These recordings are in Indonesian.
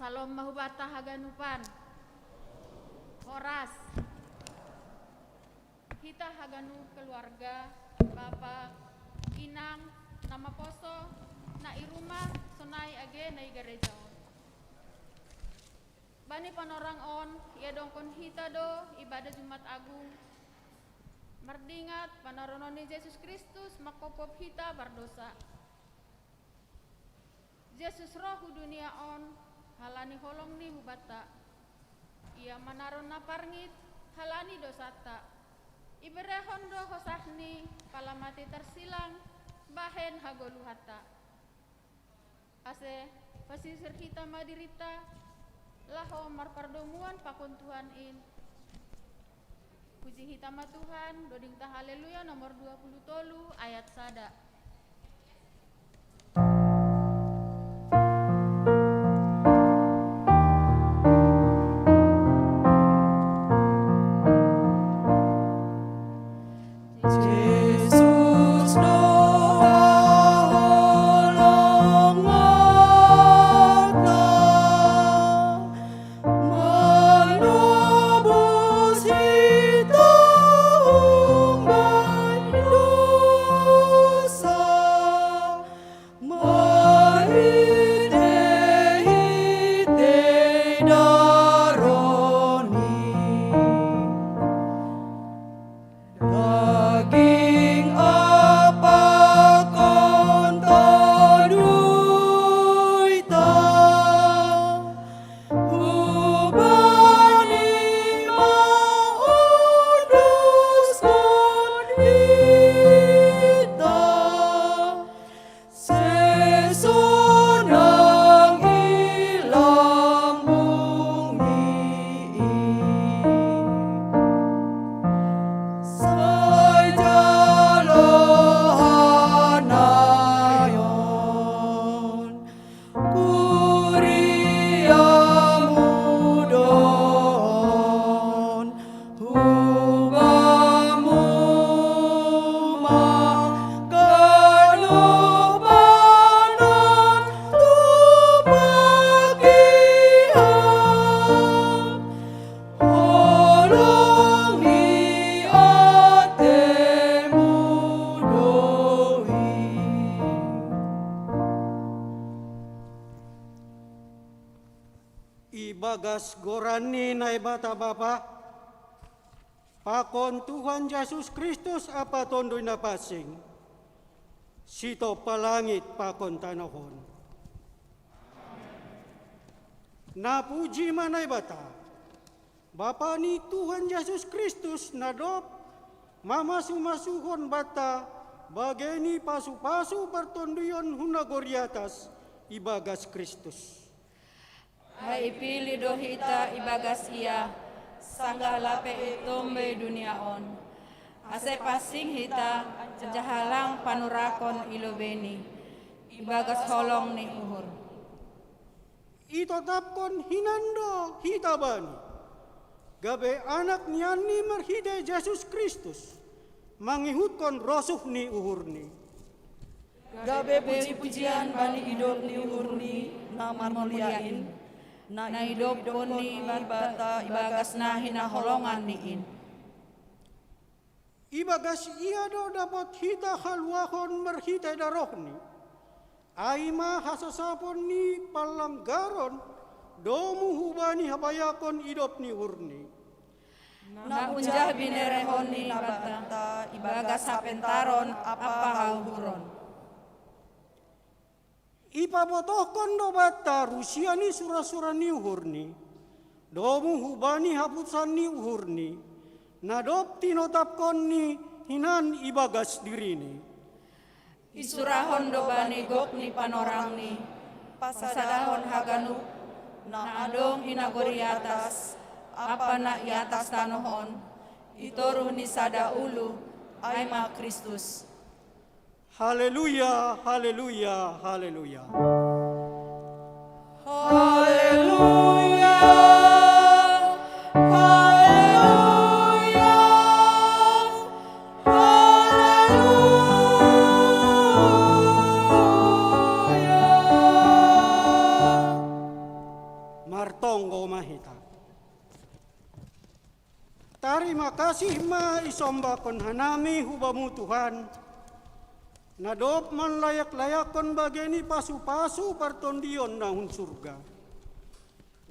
Salom mahubata haganupan. Horas. Kita haganu keluarga, Bapak, Inang, nama poso, na irumah, sonai age na gereja. Bani panorang on, ia dongkon hita do, ibadah Jumat Agung. Merdingat panarononi Yesus Kristus, makopop hita berdosa. Yesus rohu dunia on, halani holong ni hubata. Ia manaron naparngit, halani dosata. Iberehon do hosahni, palamati tersilang, bahen hagoluhata. Ase, pasisir kita madirita, laho marpardomuan pakon Tuhan in. Puji hitama Tuhan, doding ta haleluya nomor 20 tolu ayat sada. Ibagas gorani na ibata Bapa, pakon Tuhan Yesus Kristus apa tondoy na pasing, sito palangit pakon tanahon. Napuji mana ibata, Bapa ni Tuhan Yesus Kristus nadop, mamasuhon bata, bageni pasu-pasu pertonduyon hunagoriatas, ibagas Kristus. Hai pilih dohita ibagas ia, sanggah lape itombe dunia on. Ase pasing hita, jahalang panurakon ilobeni, ibagas holong ni uhur. Itatapkon hinando hita bani, gabe anak niani merhide Yesus Kristus, mangihutkan rosuh ni uhur ni. Gabe puji-pujian bani hidup ni uhur ni, namar muliain. Na hidup ni bata ibagas na hinaholongan niin. Ibagas ia do dapat hita halwahon merhita daroh ni. Aima hasasapon ni palanggaron domu hubani habayakon hidup ni urni. Na unjah binerehon ni bata ibagas sapentaron apa hauhuron. Ipabotohkon do bata Rusia ni sura-sura ni uhurni, domu hubani hapusan ni uhurni, nadop tinotapkon ni hinan ibagas dirini. Isurahon do bani gok ni panorang ni, pasadahon haganu, na adong hinagori atas, apa na iatas tanohon, itoruh ni sada ulu, aima Kristus. Haleluya, haleluya, haleluya. Haleluya, haleluya, haleluya. Tarima kasih ma isombakon hanami hubamu Tuhan. Nadop man layak-layakon bageni pasu-pasu partondion nahun surga.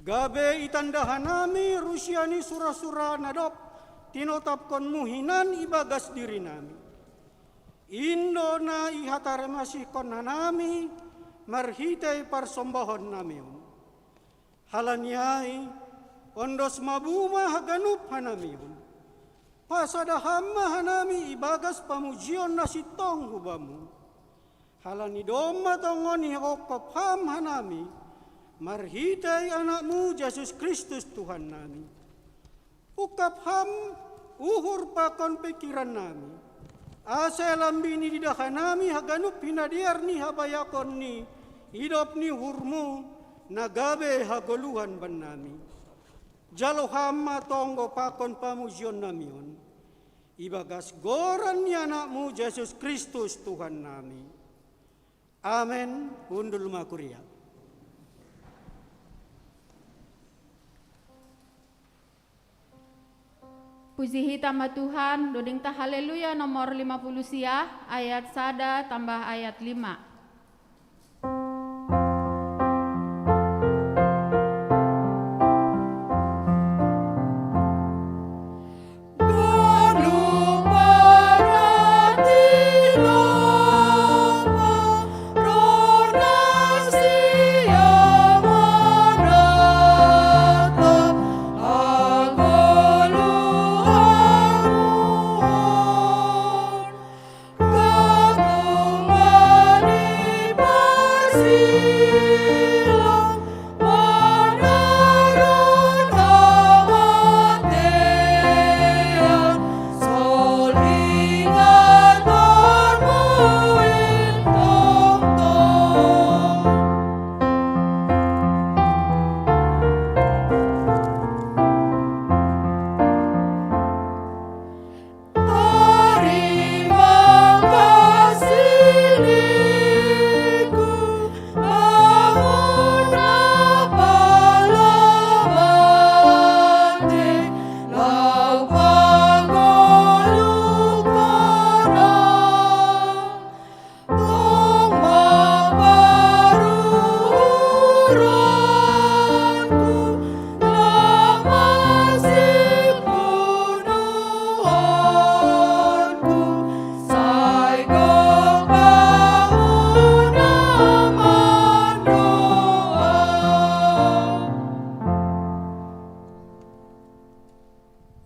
Gabe itanda hanami rusiani sura-sura nadop tinotapkon muhinan ibagas diri nami. Indo na ihatare masih kon hanami marhitay parsombahon namion. Halanyai ondos mabuma haganup hanamion. Pasada hamma hanami ibagas pamujion na sitong hubamu. Halani doma tongoni hokop ham hanami marhitay anakmu Yesus Kristus Tuhan nami. Ukap ham uhur pakon pikiran nami. Asa lambini didahan nami haganup hinadiar ni habayakon ni hidop ni hurmu nagabe hagoluhan ban nami. Jalo hamma tonggo pakon pamujion namion. Ibagas goran ni anakmu Yesus Kristus Tuhan nami. Amen. Undul makuria. Puji hitama Tuhan, doding ta haleluya nomor 50 sia, ayat sada tambah ayat 5.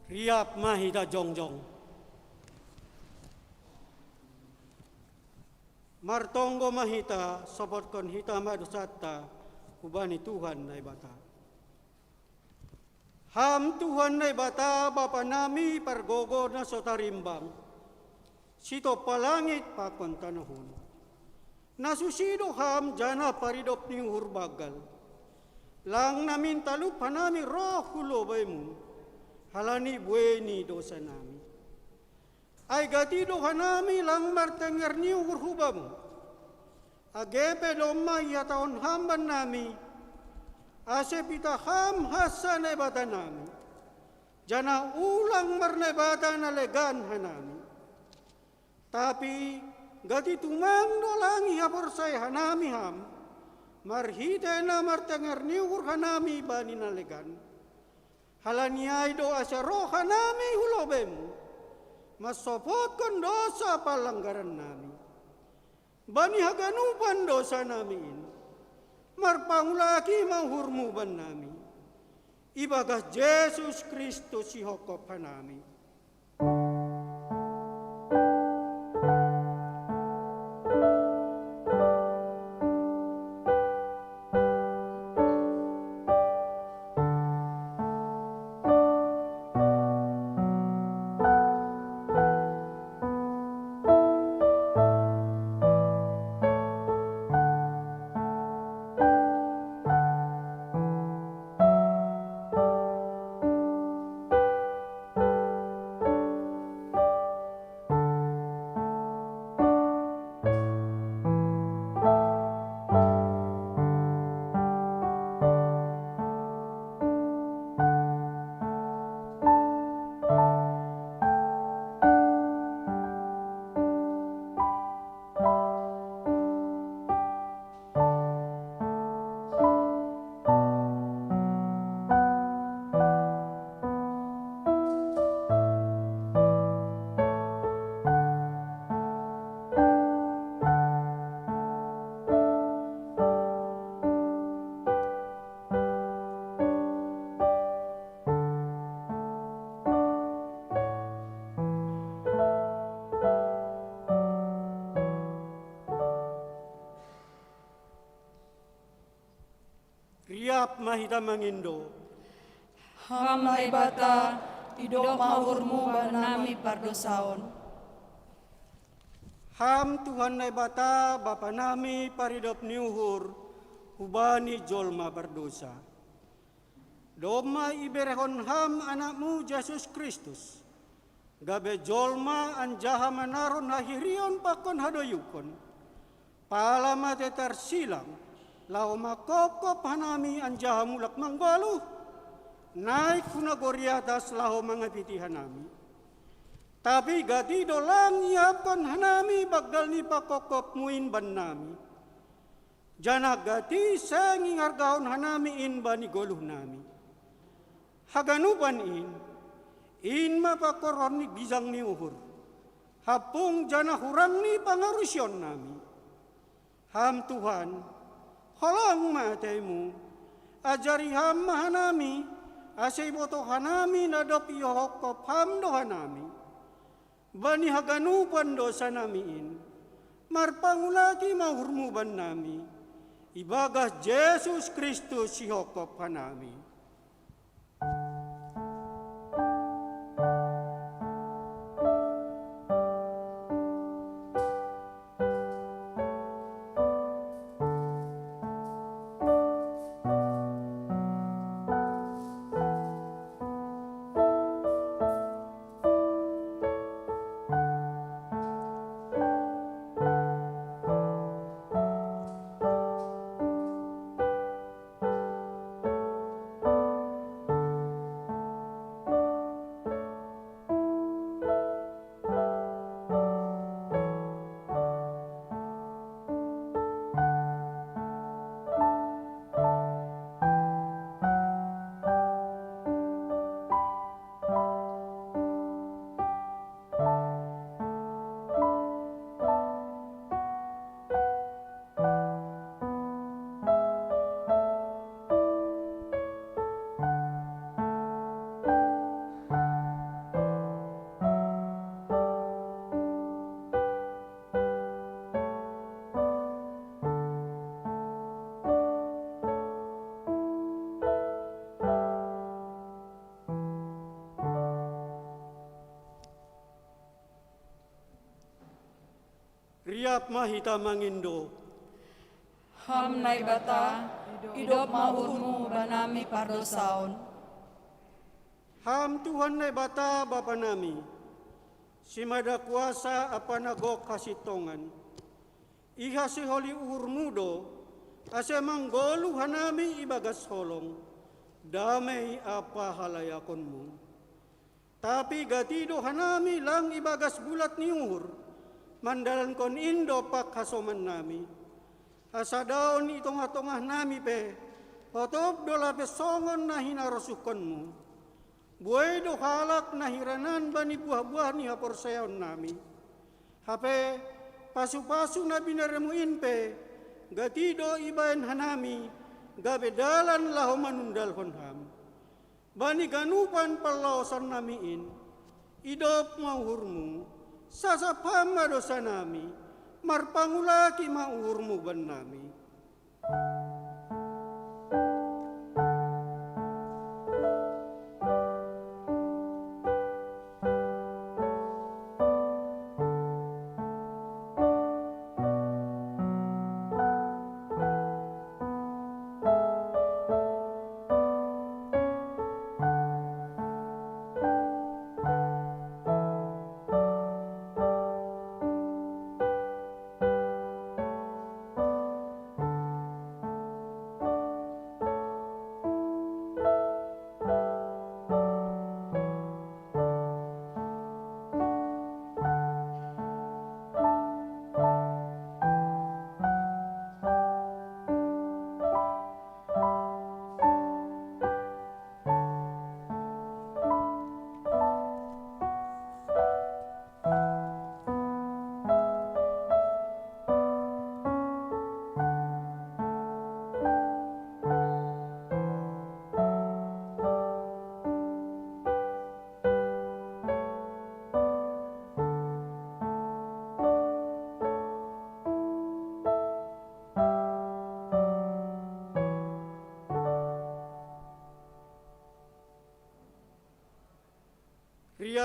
Riap mahita jongjong. Martonggo mahita sopotkon hita madusata kubani Tuhan nai bata. Ham Tuhan nai bata bapa nami pargogo na sotarimbang. Sito palangit pakon tanahon. Nasusido ham jana paridop ni hurbagal. Lang namin talup hanami roh hulo baymu. Halani bueni dosa nami. Ay gatido hanami lang martenger ni hurhubamu. Agepe loma yataon hamban nami. Ase pita ham hasan ebata nami. Jana ulang marnebata na legan hanami. Tapi gati tumang dolangi haporsay hanami ham. Marhite na martenger ni hanami bani na legan. Halaniay do asya roha nami hulobemu. Masopot kon dosa palanggaran nami. Bani haganupan dosa namin. Marpangulaki manghurmuban nami. Ibagas Yesus Kristus si hokopan nami. Riap mahita mangindo. Ham na ibata, idok mahurmu banami pardosaon. Ham Tuhan na bata Bapa nami paridop niuhur hubani jolma berdosa. Doma iberehon ham anakmu Yesus Kristus. Gabe jolma anjaha manaron hahirion pakon hadoyukon. Palama tetar silang. Lau makokop hanami anjaha mulak manggaluh. Naik kuna goriatas lau mangapiti hanami. Tapi gati dolang iapkan hanami bagdal ni pakokop muin ban nami. Janak gati senging argaon hanami in bani goluh nami. Haganupan in mapakoron ni bizang ni uhur. Hapung jana hurang ni pangarusyon nami. Ham Tuhan, holang matemu, ajari ham mahanami, asay boto hanami nadop iyohokop ham do hanami. Bani haganupan dosa namiin, marpangulati mahurmuban nami, ibagas Yesus Kristus sihokop hanami. Riap mahita mangindo. Ham na ibata, idok mahurmu banami pardosaon. Ham Tuhan na bata Bapa nami, simada kuasa apa nagok kasitongan. Iha si holi urmudo, ase manggolu hanami ibagas holong, damay apa halayakonmu. Tapi gatido hanami lang ibagas bulat ni uhur, mandalan kon indo pak hasoman nami. Asa daon itong-atongah nami pe, potop dola pesongon na hinarasukonmu. Buhay do halak na hiranan bani buah-buah ni haporsayon nami. Hape, pasu-pasu na binaremuin pe, gatido ibayan hanami, gabe dalan laho manundal honham. Bani ganupan palausan namiin, idop mauhurmu, sasapam dosa nami, marpangulaki mauhurmu ban nami.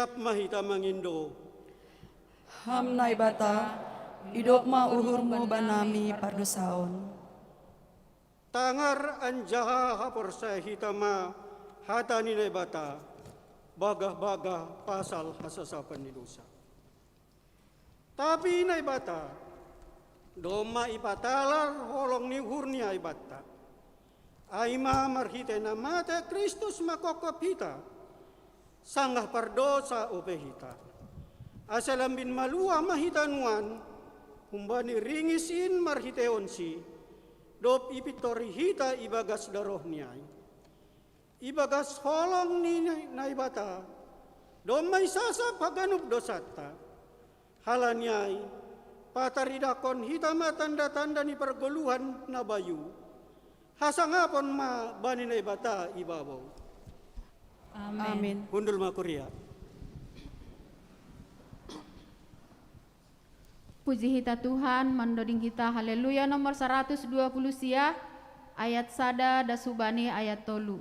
Riap mahita mangindo. Hamnai bata, idop ma uhurmu banami pardosaon. Tangar anjaha hapor sa hitama hata nilai bata, bagah-bagah pasal hasasapan ni dosa. Tapi nai bata, doma ipatalar holong ni hurni ay bata. Aima marhite na mata Kristus makokop hita, sanggah pardosa upe hita. Asalambin malua mahitanuan, humbani ringisin marhiteon si, dop ipitori hita ibagas daroh niay. Ibagas holong ni naibata, domay sasap haganub dosata. Halanyay, pataridakon hita matanda-tanda ni pergoluhan na bayu. Hasangapon ma bani naibata ibabaw. Amin. Hundul makuria. Puji hita Tuhan, mandoding kita haleluya nomor 120 sia, ayat sada dasubani ayat tolu.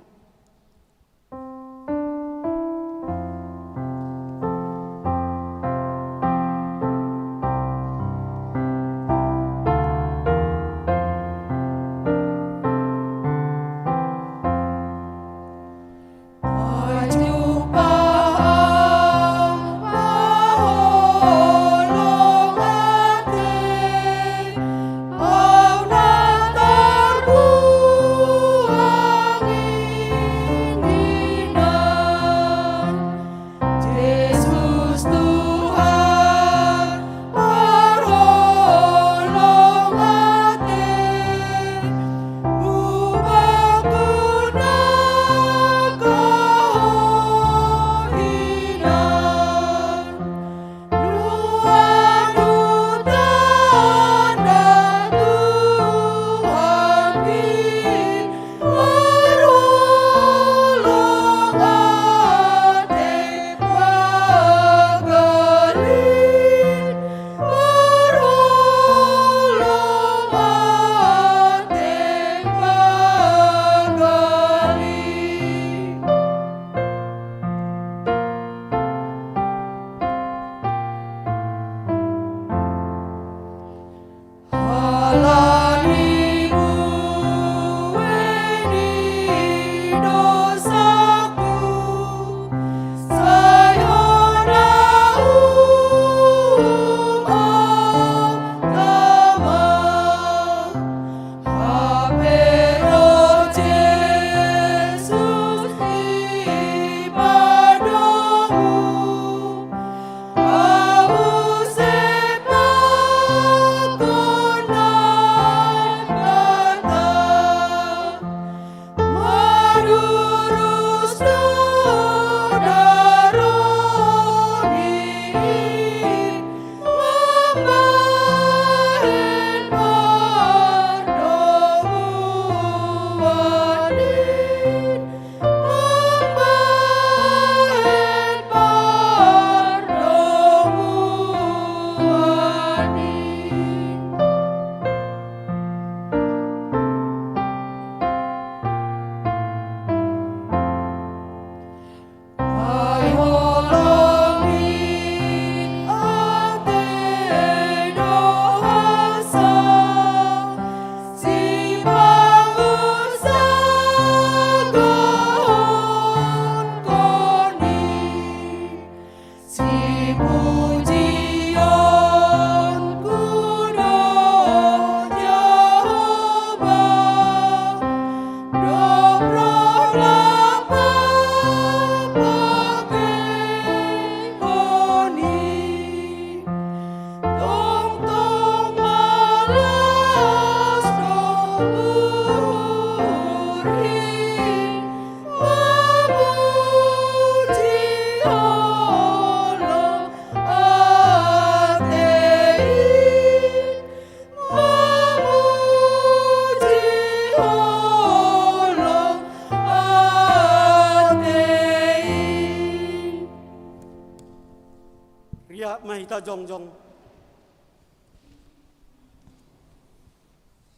mahita jongjong.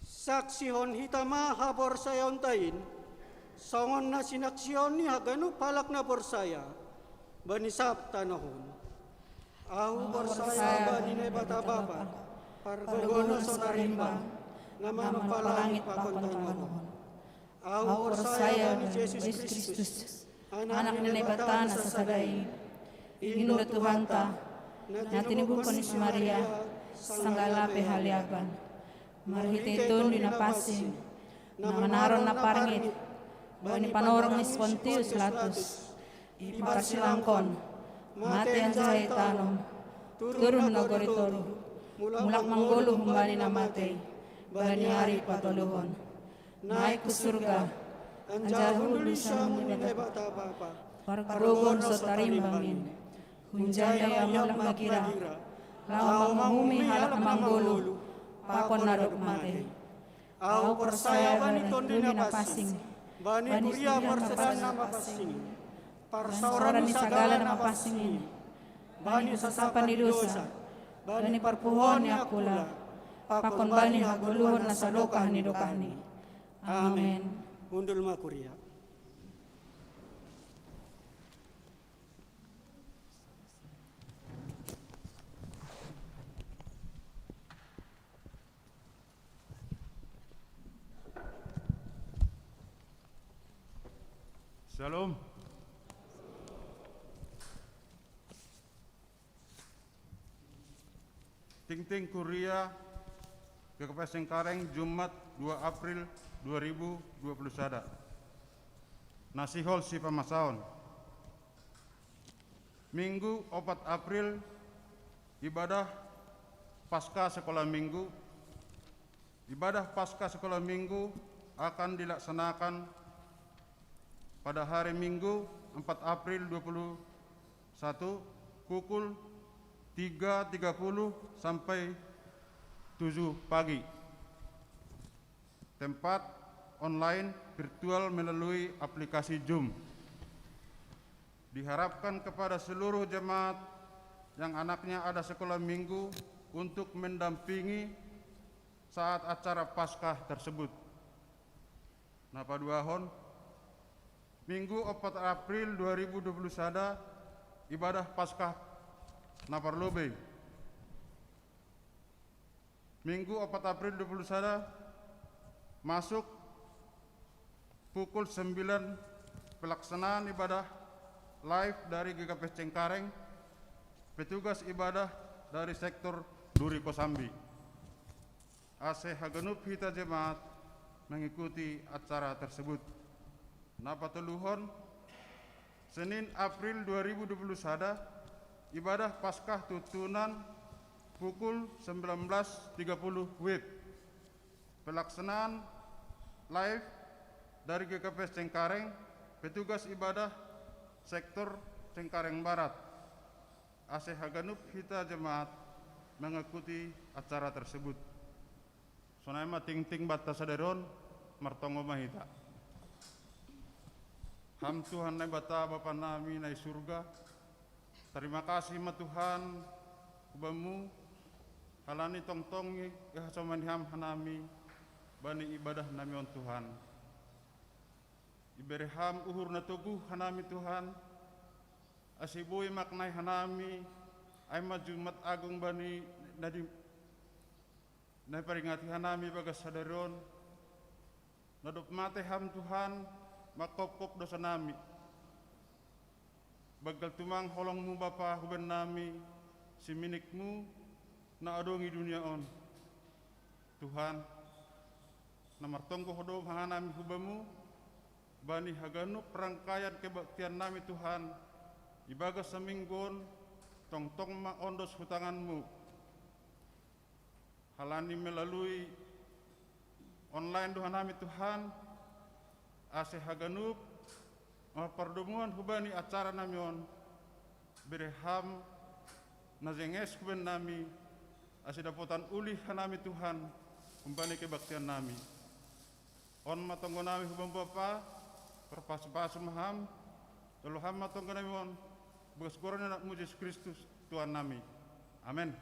Saksihon hitama habor sayon tain, songon na sinaksyon ni hagano palak na borsaya, bani sabtanahon. Au persaya bani nebata bapa, pargogono sotarimbang, nama palangit pakontanahon. Au persaya bani Yesus Kristus, anak nebata nasasadai, indo Tuhanta, natinibukon ni Maria, sanggala pehaliaban, marhititun di napasing, namanaron na parangit, bani panorong ni Pontius Pilatus, iparsilangkon, mati ang jahitanom, turun na goritoro, mulak manggolo humbani na matay, bani hari patuluhon, naik ke surga, anjahul lisang nebata bapa, pargogon sotarimbangin, hunjaya mulang magira, lau mahumi halak manggolo, pakon nadok mate. Au persaya bani tondi na pasing, bani kuria persedan nama pasing, parsauran ni sagala nama pasing, bani sasapan ni dosa, bani parpuhon ni akula, pakon bani haguluhon na salokah ni dokahni. Amen. Undul makuria. Shalom. Ting-ting Kuria GKP Cengkareng Jumat 2 April 2021. Nasihol si pamasaon. Minggu 4 April ibadah Paskah sekolah minggu. Ibadah Paskah sekolah minggu akan dilaksanakan pada hari Minggu 4 April 2021 pukul 3.30 sampai 7 pagi. Tempat online virtual melalui aplikasi Zoom. Diharapkan kepada seluruh jemaat yang anaknya ada sekolah minggu untuk mendampingi saat acara Paskah tersebut. Napa duahon? Minggu 4 April 2021 ibadah Paskah Naparlobe. Minggu 4 April 2021 masuk pukul 9 pelaksanaan ibadah live dari GKP Cengkareng, petugas ibadah dari sektor Duri Kosambi. AC Hagenup Hita Jemaat mengikuti acara tersebut. Napa teluhon Senin April 2021 ibadah Paskah tutunan pukul 19.30 WIB. Pelaksanaan live dari GKP Cengkareng, petugas ibadah sektor Cengkareng Barat. AC Hagenup Hita Jemaat mengikuti acara tersebut. Sonaima ting-ting bata sadaron martongo mahita. Ham Tuhan nai bata Bapa nami nai surga. Terima kasih ma Tuhan kubamu halani tongtongi ihasaman ham hanami bani ibadah nami on Tuhan. Iberi ham uhur na tuguh hanami Tuhan. Asibui maknai hanami aima Jumat Agung bani nadi nai peringati hanami bagas sadaron. Nadop mate ham Tuhan makop-kop dosa nami. Bagal tumang holongmu Bapa huben nami si minikmu na adongi dunia on. Tuhan namartonggo hodom hanami hubamu bani Hagenup rangkaian kebaktian nami Tuhan ibagas seminggon tong-tong ma ondos hutanganmu halani melalui online Tuhan nami Tuhan AC Hagenup pertemuan hubani acara nami on berham nazenges huben nami asidapotan ulih hanami Tuhan kembali kebaktian nami on matonggo nami hubang Bapa perpas-pas maham lalu ham matonggo nami on bekas korona nak Yesus Kristus Tuhan nami. Amin.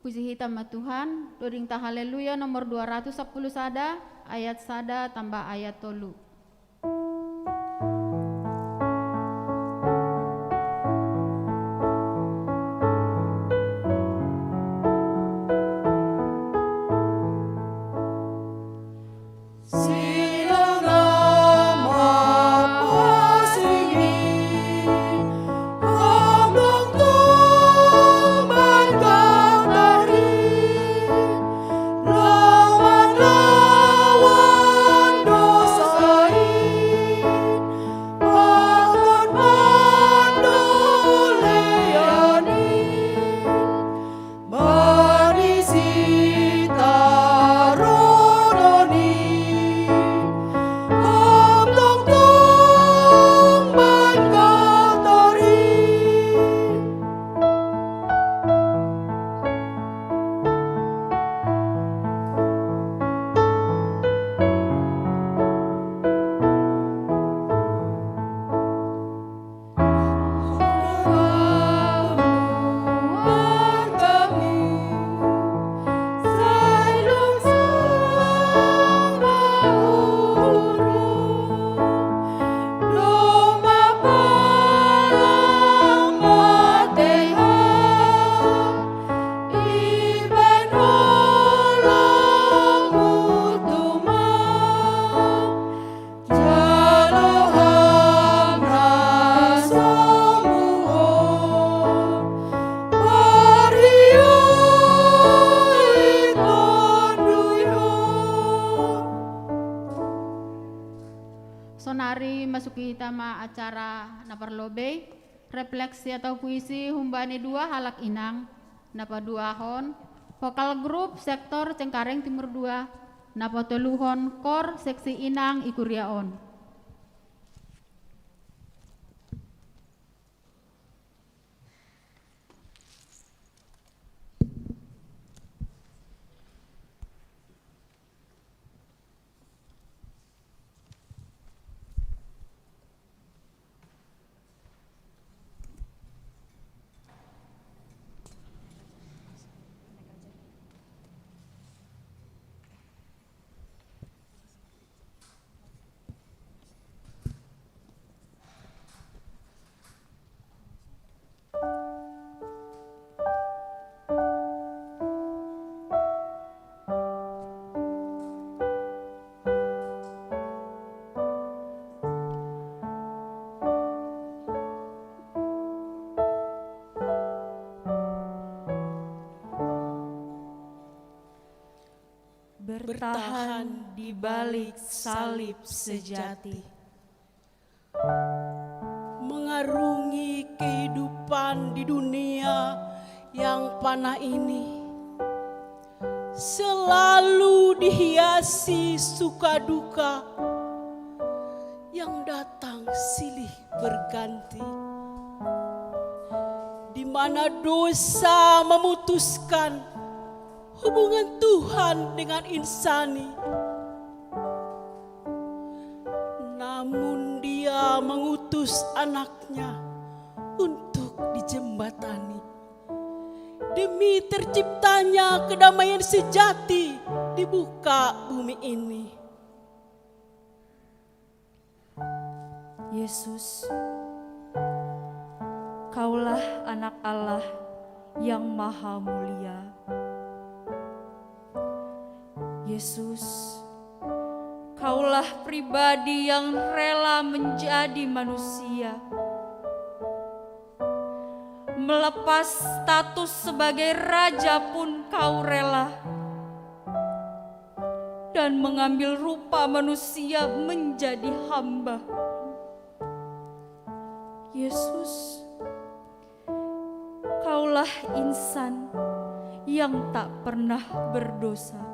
Puji hitam Tuhan, doding ta haleluya nomor 210 sada, ayat sada tambah ayat tolu. Sonari masuki tama acara naparlobe, refleksi atau puisi humbani 2 halak inang, napa 2 hon, vokal grup sektor Cengkareng Timur 2, napa 3 hon kor seksi inang ikuriaon. Bertahan di balik salib sejati, mengarungi kehidupan di dunia yang panah ini, selalu dihiasi suka duka yang datang silih berganti, di mana dosa memutuskan hubungan Tuhan dengan insani. Namun Dia mengutus anaknya untuk dijembatani, demi terciptanya kedamaian sejati di muka bumi ini. Yesus, Kaulah anak Allah yang maha mulia. Yesus, Kaulah pribadi yang rela menjadi manusia, melepas status sebagai raja pun Kau rela, dan mengambil rupa manusia menjadi hamba. Yesus, Kaulah insan yang tak pernah berdosa.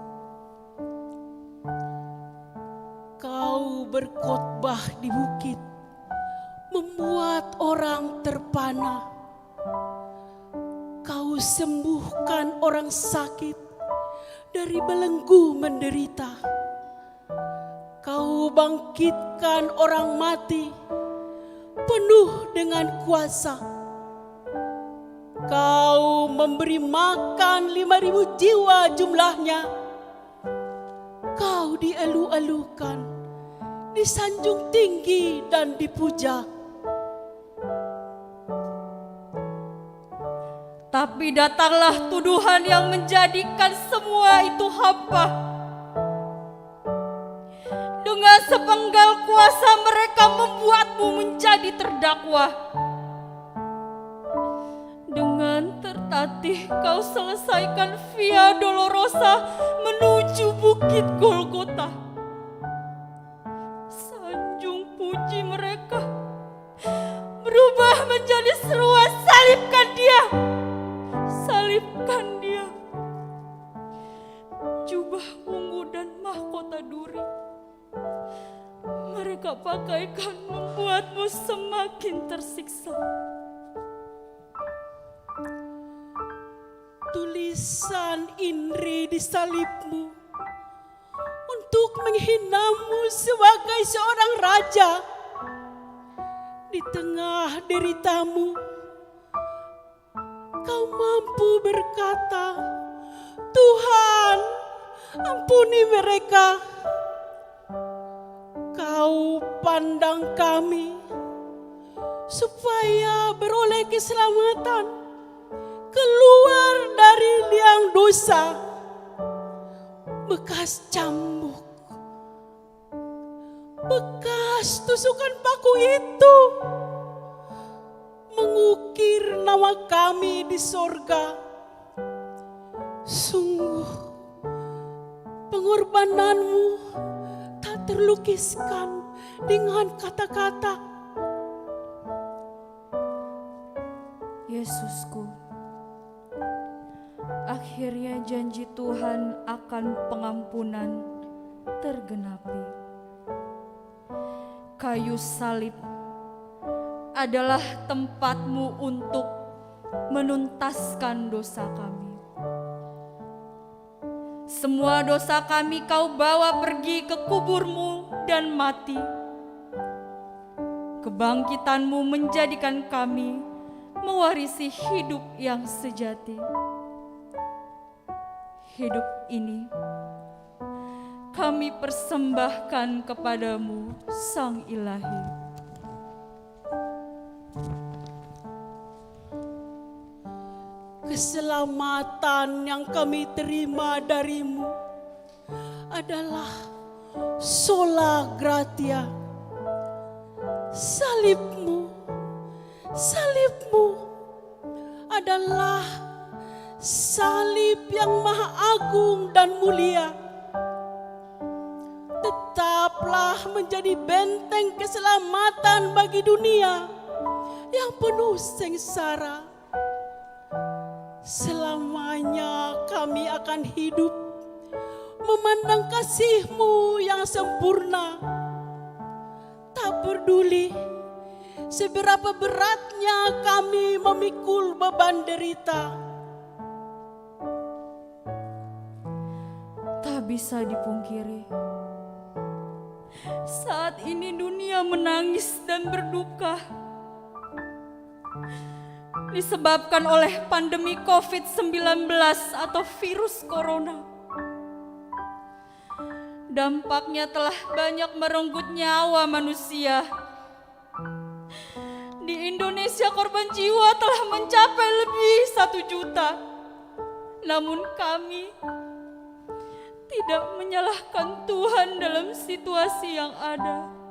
Kau berkhotbah di bukit, membuat orang terpana. Kau sembuhkan orang sakit dari belenggu menderita. Kau bangkitkan orang mati penuh dengan kuasa. Kau memberi makan 5.000 jiwa jumlahnya. Kau dielu-elukan, disanjung tinggi dan dipuja. Tapi datanglah tuduhan yang menjadikan semua itu hampa. Dengan sepenggal kuasa mereka membuatmu menjadi terdakwa. Dengan tertatih kau selesaikan Via Dolorosa menuju Bukit Golgota. Sanjung puji mereka berubah menjadi seruan, salibkan dia, salibkan dia. Jubah ungu dan mahkota duri mereka pakaikan membuatmu semakin tersiksa. Tulisan Inri di salibmu untuk menghinamu sebagai seorang raja. Di tengah deritamu, kau mampu berkata, Tuhan, ampuni mereka. Kau pandang kami supaya beroleh keselamatan keluar dari liang dosa. Bekas cambuk, bekas tusukan paku itu mengukir nama kami di sorga. Sungguh pengorbananmu tak terlukiskan dengan kata-kata. Yesusku, akhirnya janji Tuhan akan pengampunan tergenapi. Kayu salib adalah tempatmu untuk menuntaskan dosa kami. Semua dosa kami kau bawa pergi ke kuburmu dan mati. Kebangkitanmu menjadikan kami mewarisi hidup yang sejati. Hidup ini kami persembahkan kepadamu, Sang Ilahi. Keselamatan yang kami terima darimu adalah sola gratia. Salibmu adalah salib yang maha agung dan mulia. Tetaplah menjadi benteng keselamatan bagi dunia yang penuh sengsara. Selamanya kami akan hidup memandang kasih-Mu yang sempurna. Tak peduli seberapa beratnya kami memikul beban derita. Tak bisa dipungkiri, saat ini dunia menangis dan berduka disebabkan oleh pandemi COVID-19 atau virus corona. Dampaknya telah banyak merenggut nyawa manusia. Di Indonesia korban jiwa telah mencapai lebih 1 juta. Namun kami tidak menyalahkan Tuhan dalam situasi yang ada.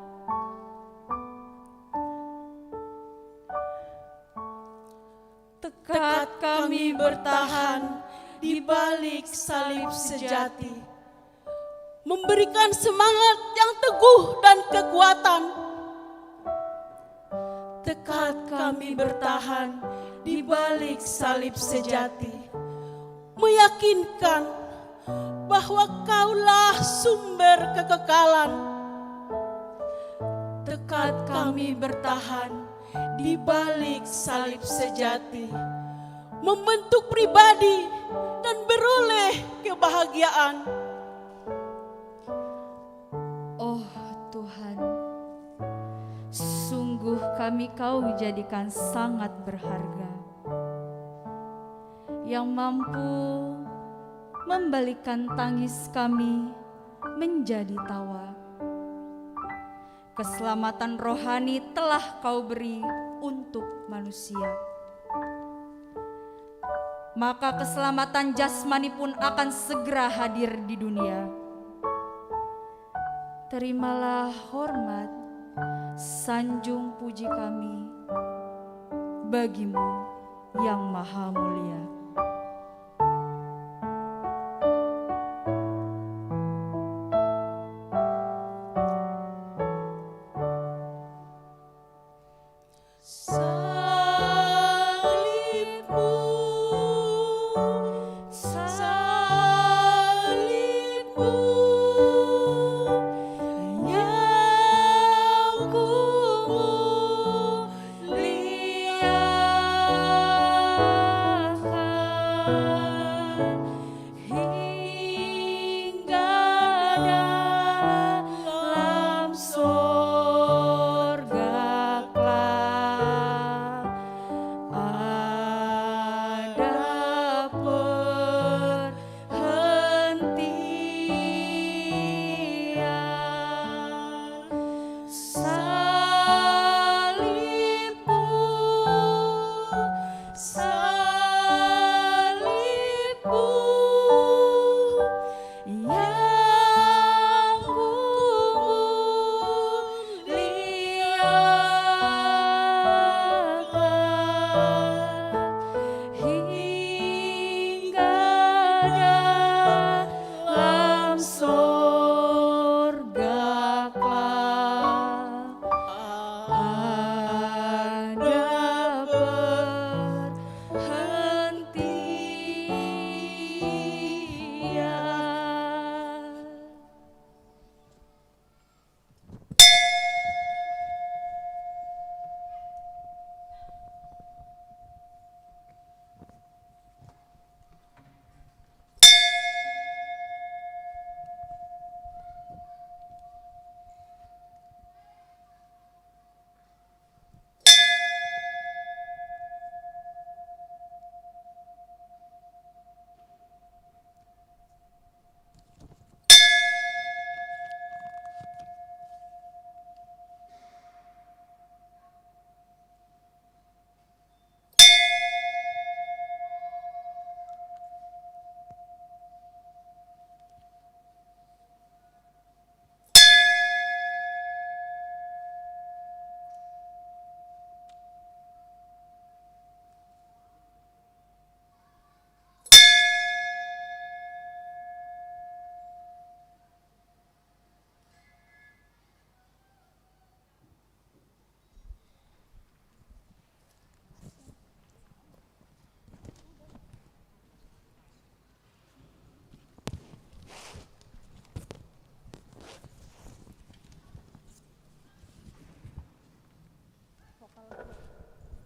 Tekad kami bertahan di balik salib sejati, memberikan semangat yang teguh dan kekuatan. Tekad kami bertahan di balik salib sejati, meyakinkan bahwa Kaulah sumber kekekalan. Tekad kami bertahan di balik salib sejati, membentuk pribadi dan beroleh kebahagiaan. Oh Tuhan, sungguh kami Kau jadikan sangat berharga. yang mampu membalikkan tangis kami menjadi tawa. Keselamatan rohani telah Kau beri untuk manusia. Maka keselamatan jasmani pun akan segera hadir di dunia. Terimalah hormat, sanjung puji kami bagi-Mu yang maha mulia.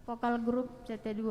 Vokal grup CT2.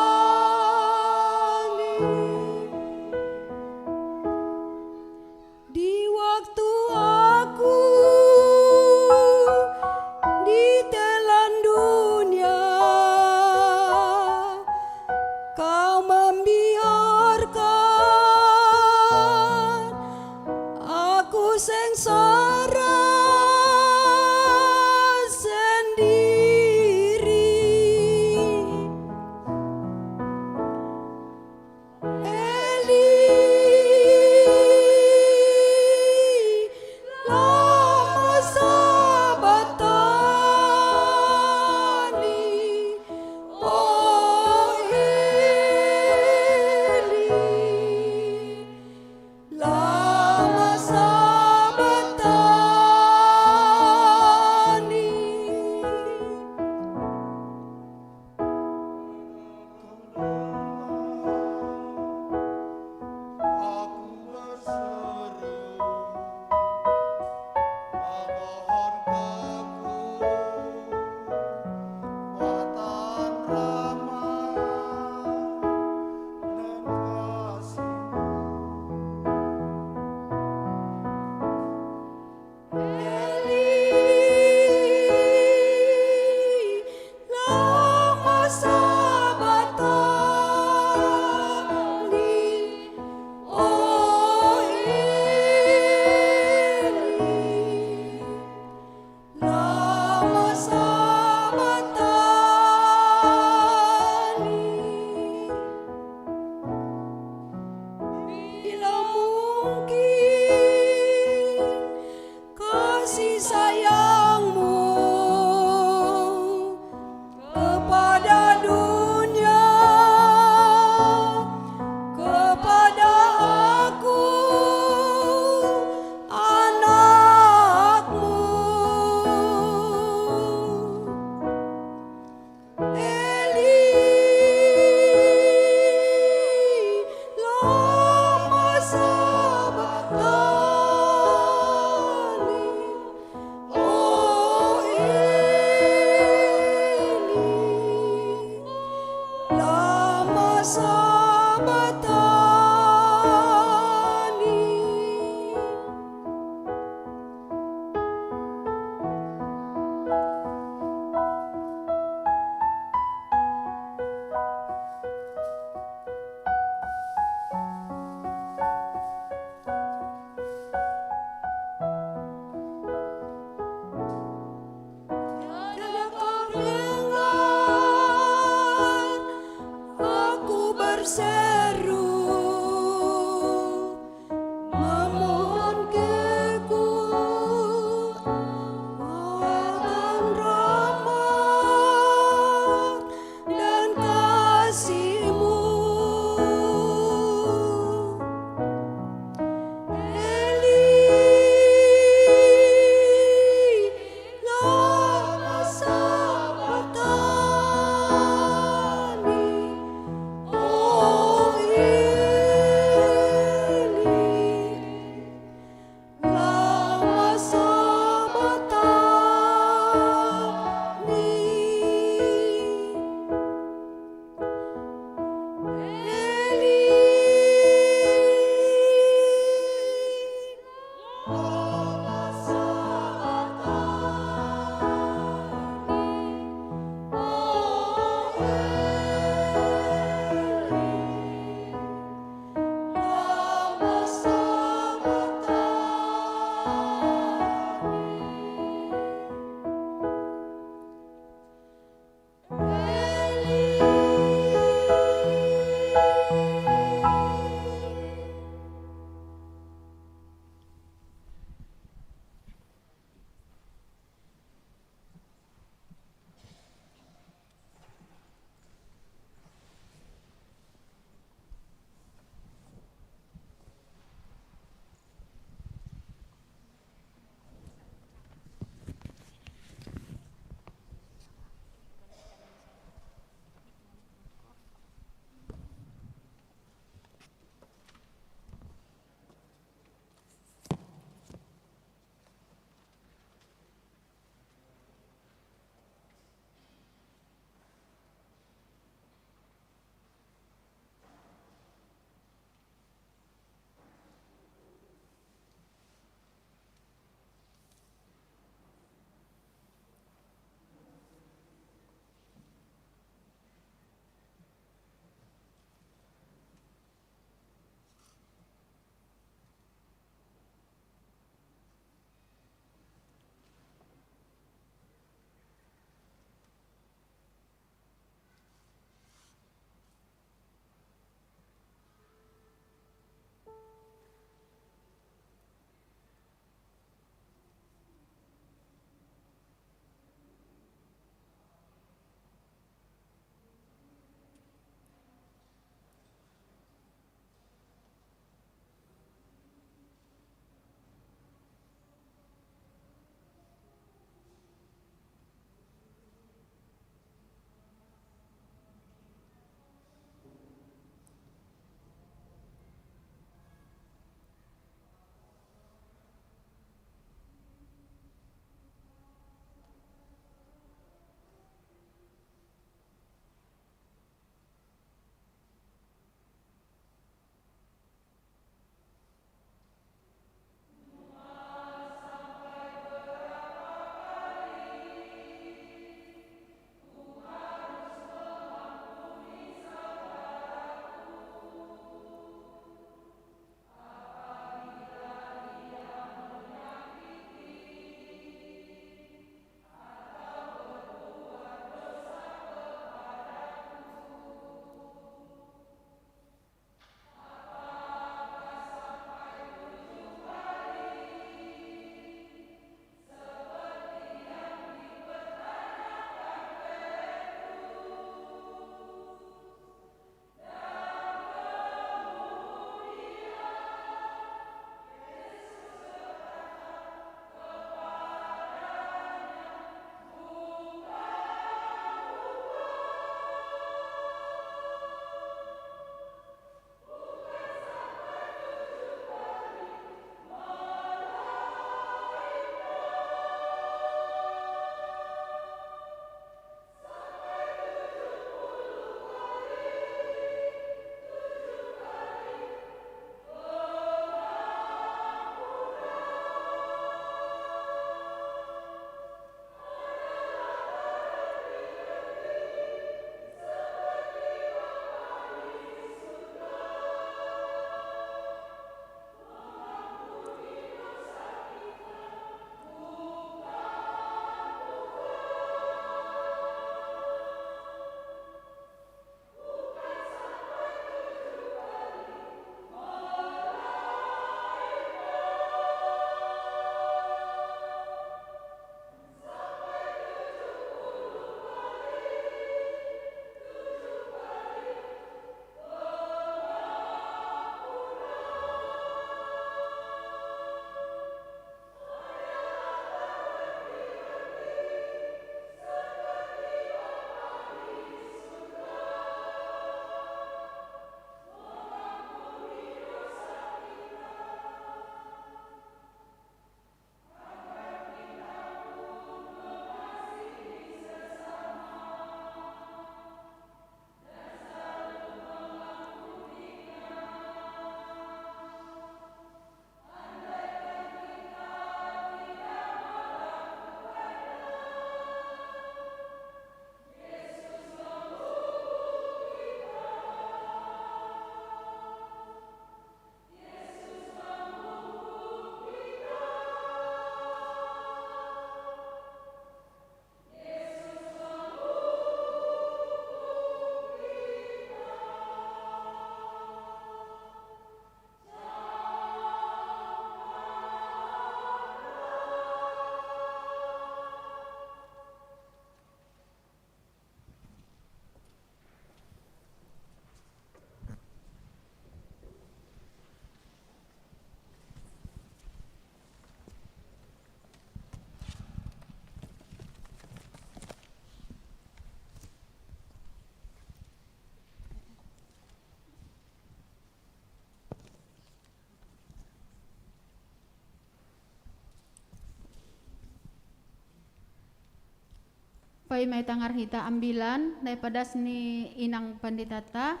pai mai tangar hita ambilan daripada seni inang panditata.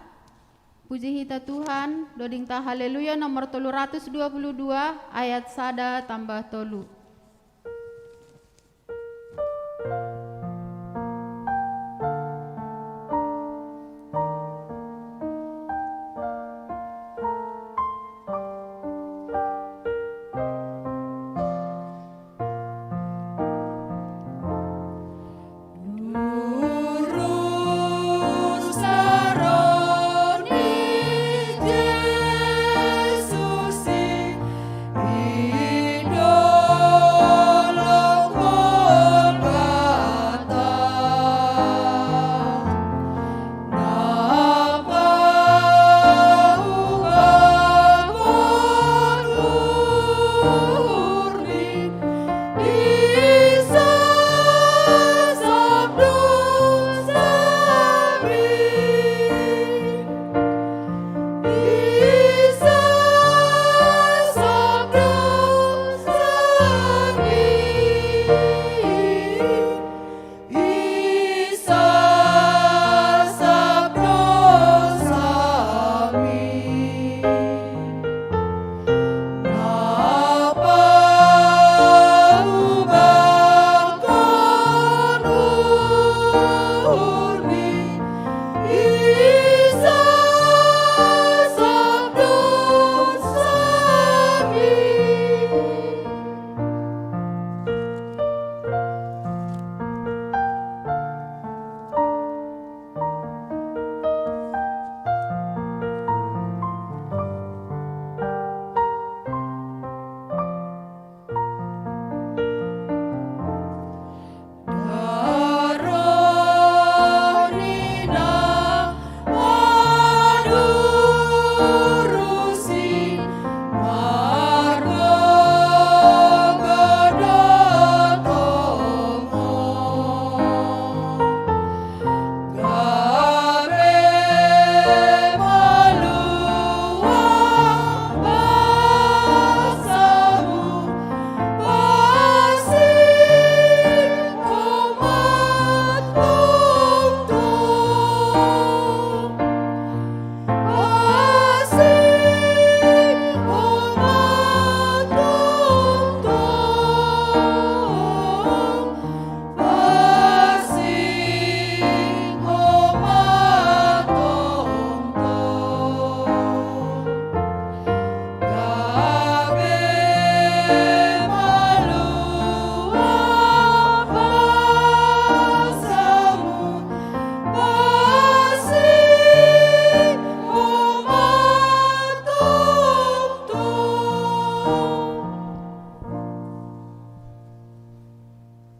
Puji hita Tuhan, doding ta haleluya nomor 322 ayat 1 tambah 3.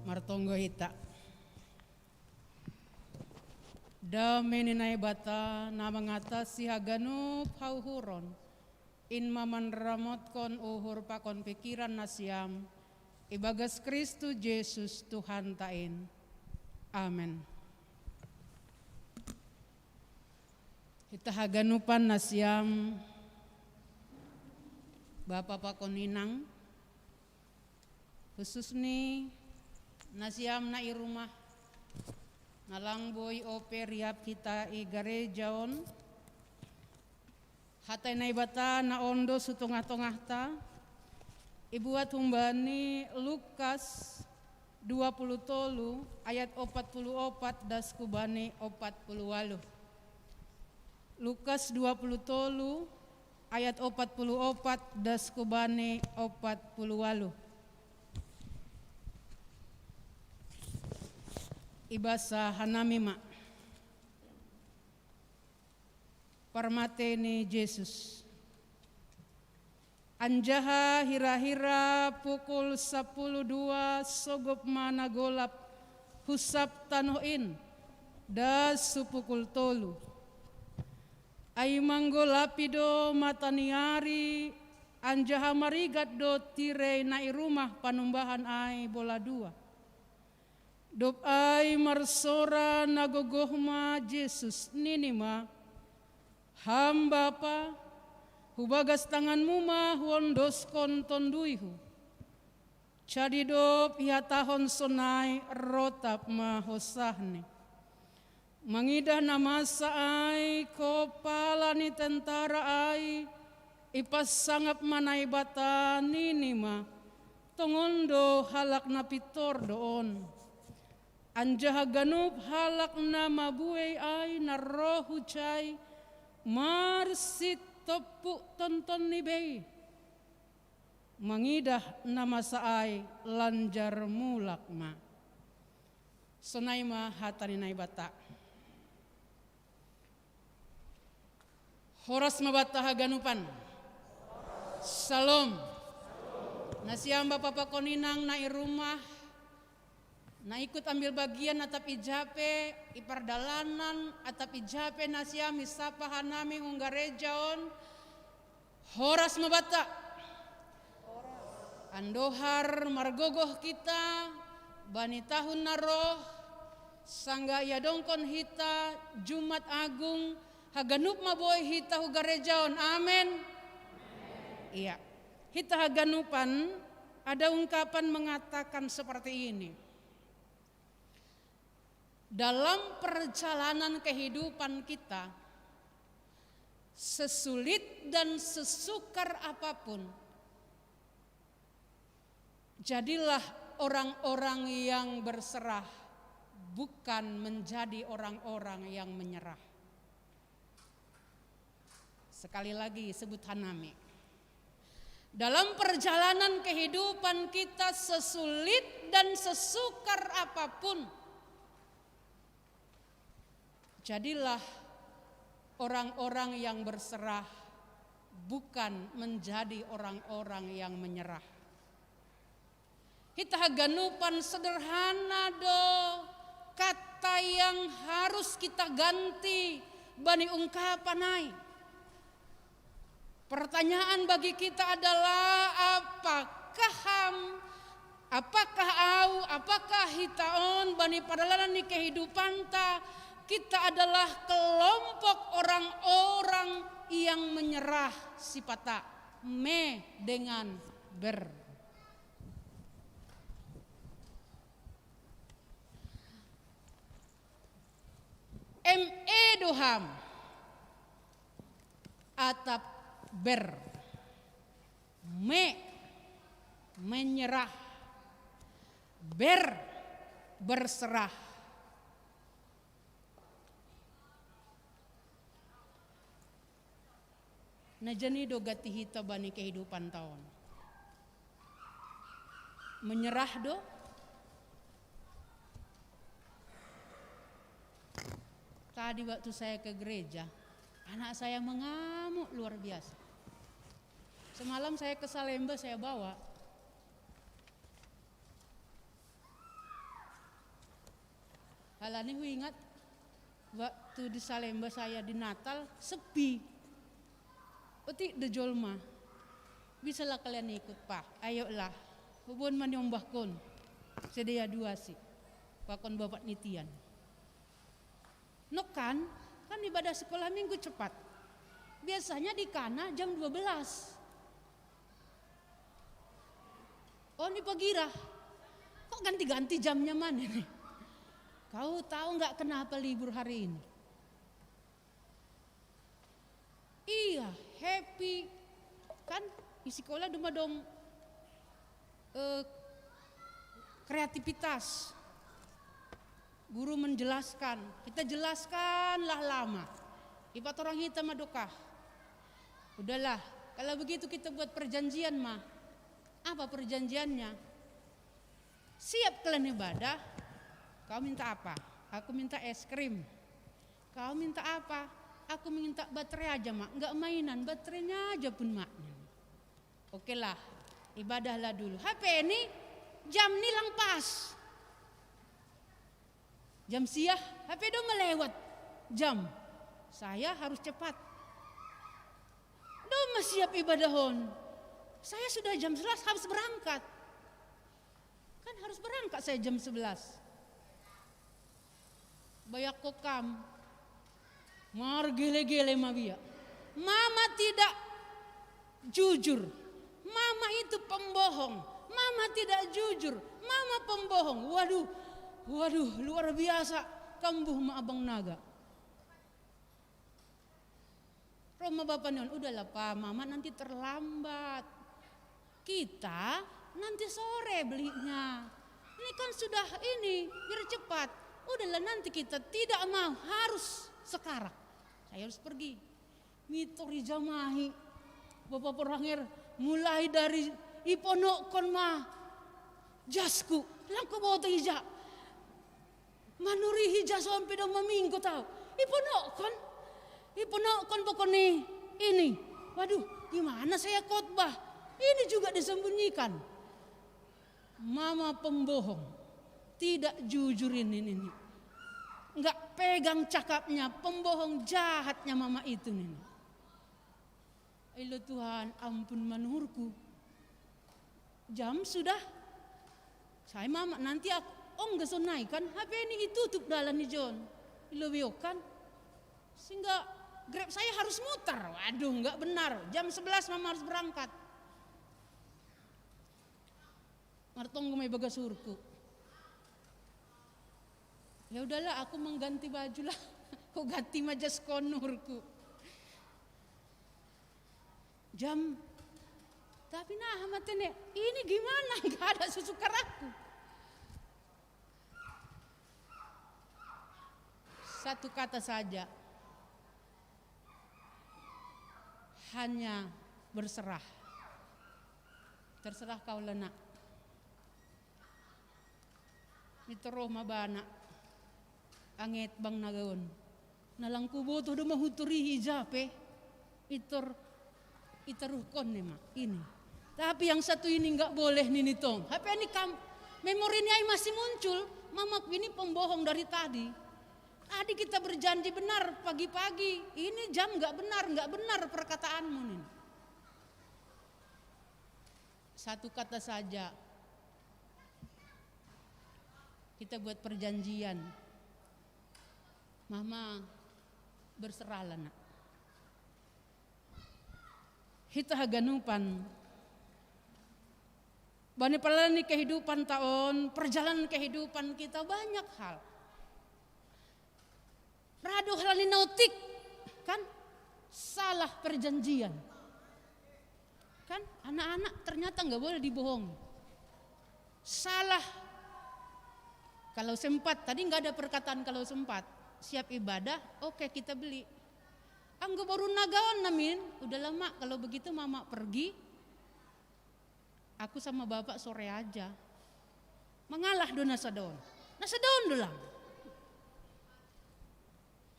Martonggo hita. Da meninai bata na mengatasi haganup hauhuron. In maman ramot kon uhur pakon pikiran nasiam. Ibagas Kristus Yesus Tuhan tain. Amen. Kita haganupan nasiam Bapak pakon inang. Khusus nih nasiam na irumah nalang boy ope riap kita i garejaon hatay na ibata na ondo su tongah-tongah ta ibuat humbani Lukas 20 ayat 44 das kubani 48. Lukas 20 ayat 44 das kubani 48. Ibasa hanamima parmate ni Yesus. Anjaha hira-hira pukul 12 sogop mana golap husap tanoin das supukul tolu. Ay manggolapido mataniari anjaha marigat do tire na irumah panumbahan ay bola dua. Dop ay marsora nagogohma Yesus ninima hamba pa hubagas tanganmu ma hondos kon tonduihu Cadidop ia tahun sonai rotap mahosahni. Mangidah nama saai kopala ni tentara ai ipas sangap manai bata ninima tongondo halak na pitor doon. Anjaha ganup halak na mabuhay ay na rohu chay marsit topu tonton ni bay. Mangidah nama saay lanjar mulak ma. Sonay ma hatani nay bata. Horas mabata haganupan. Salam. Nasiam bapak koninang na irumah. Na ikut ambil bagian atap ijape ipardalanan atap ijape nasiam isapa hanami unggarejaon. Horas mabata. Andohar margogoh kita bani tahun naroh sangga yadongkon hita Jumat Agung haganup maboy hita hugarejaon. Amin. Iya. Hita haganupan ada ungkapan mengatakan seperti ini. Dalam perjalanan kehidupan kita, sesulit dan sesukar apapun, jadilah orang-orang yang berserah, bukan menjadi orang-orang yang menyerah. Sekali lagi sebut hanami. Dalam perjalanan kehidupan kita sesulit dan sesukar apapun, jadilah orang-orang yang berserah, bukan menjadi orang-orang yang menyerah. Kita haganupan sederhana do, kata yang harus kita ganti bani ungkapan ai. Pertanyaan bagi kita adalah apakah apakah hitaon bani padalanan ni kehidupan ta kita adalah kelompok orang-orang yang menyerah sipata me dengan ber. Doham atap ber menyerah berserah. Najani do gati hita bani kehidupan taon. Menyerah do. Tadi waktu saya ke gereja, anak saya mengamuk luar biasa. Semalam saya ke Salemba, saya bawa. Halani hu ingat waktu di Salemba saya di Natal sepi. Oti de jolma. Bisalah kalian ikut, Pak. Ayolah. Hubun man yung bahkon. Sedia dua sih. Pakon bapak nitian. No kan ibadah sekolah minggu cepat. Biasanya di Kana jam 12. Oh ini pagira. Kok ganti-ganti jamnya mana nih? Kau tahu nggak kenapa libur hari ini? Iya, happy. Kan di sekolah cuma dong kreativitas. Guru menjelaskan, kita jelaskanlah lama. Ibat orang hitam madokah. Udahlah, kalau begitu kita buat perjanjian mah. Apa perjanjiannya? Siap kalian ibadah, kau minta apa? Aku minta es krim. Kau minta apa? Aku minta baterai aja mak, enggak mainan, baterainya aja pun mak. Oke lah, ibadahlah dulu. HP ini jam nilang pas. Jam siah, HP dong melewat jam. Saya harus cepat. Dong masih siap ibadahon. Saya sudah jam 11 harus berangkat. Kan harus berangkat saya jam 11. Bayak kokam. Mar gele-gele mabia. Mama tidak jujur. Mama itu pembohong. mama tidak jujur, mama pembohong. Waduh, luar biasa kambuh ma abang naga. Roma bapak non, udahlah pak, mama nanti terlambat. Kita nanti sore belinya. Ini kan sudah biar cepat. Udahlah nanti kita tidak mau, harus sekarang. Saya harus pergi. Mitori jamahi. Bapak Porangir mulai dari iponokon mah jasku. Langko bawa hija. Manuri hija sampai dong meminggu tahu. Iponokon pokoknya ini. Waduh, gimana saya khotbah? Ini juga disembunyikan. Mama pembohong, tidak jujurin ini. Enggak pegang cakapnya, pembohong jahatnya mama itu nih. Ilo Tuhan, ampun manurku. Jam sudah. Saya mama nanti aku enggak sonai kan? HP ini ditutup dalam nih John. Ilo biokan. Sehingga Grab saya harus muter. Waduh, enggak benar. Jam 11 mama harus berangkat. Martong may bagasurku. Ya udahlah, aku mengganti baju lah. Kau ganti majas konurku. Jam. Tapi nah matene, ini gimana? Enggak ada susu karaku. Satu kata saja. Hanya berserah. Terserah kau lenak. Mitero mabana anget bang nagaon nalang kubo to do mahuturi hijape iterukon nih mak ini. Tapi yang satu ini nggak boleh nih tong. HP ini memorinya masih muncul. Mama ini pembohong dari tadi. Tadi kita berjanji benar pagi-pagi. Ini jam nggak benar perkataanmu nih. Satu kata saja. Kita buat perjanjian. Mama berserahlah nak. Kita haganupan. Bani palani kehidupan tahun, perjalanan kehidupan kita banyak hal. Rado halani nautik, kan? Salah perjanjian. Kan anak-anak ternyata nggak boleh dibohong. Salah. Kalau sempat, tadi nggak ada perkataan kalau sempat. Siap ibadah, oke kita beli. Anggo baru nagawan namin, udah lama kalau begitu mama pergi. Aku sama bapak sore aja. Mengalah do nasa daun dolang.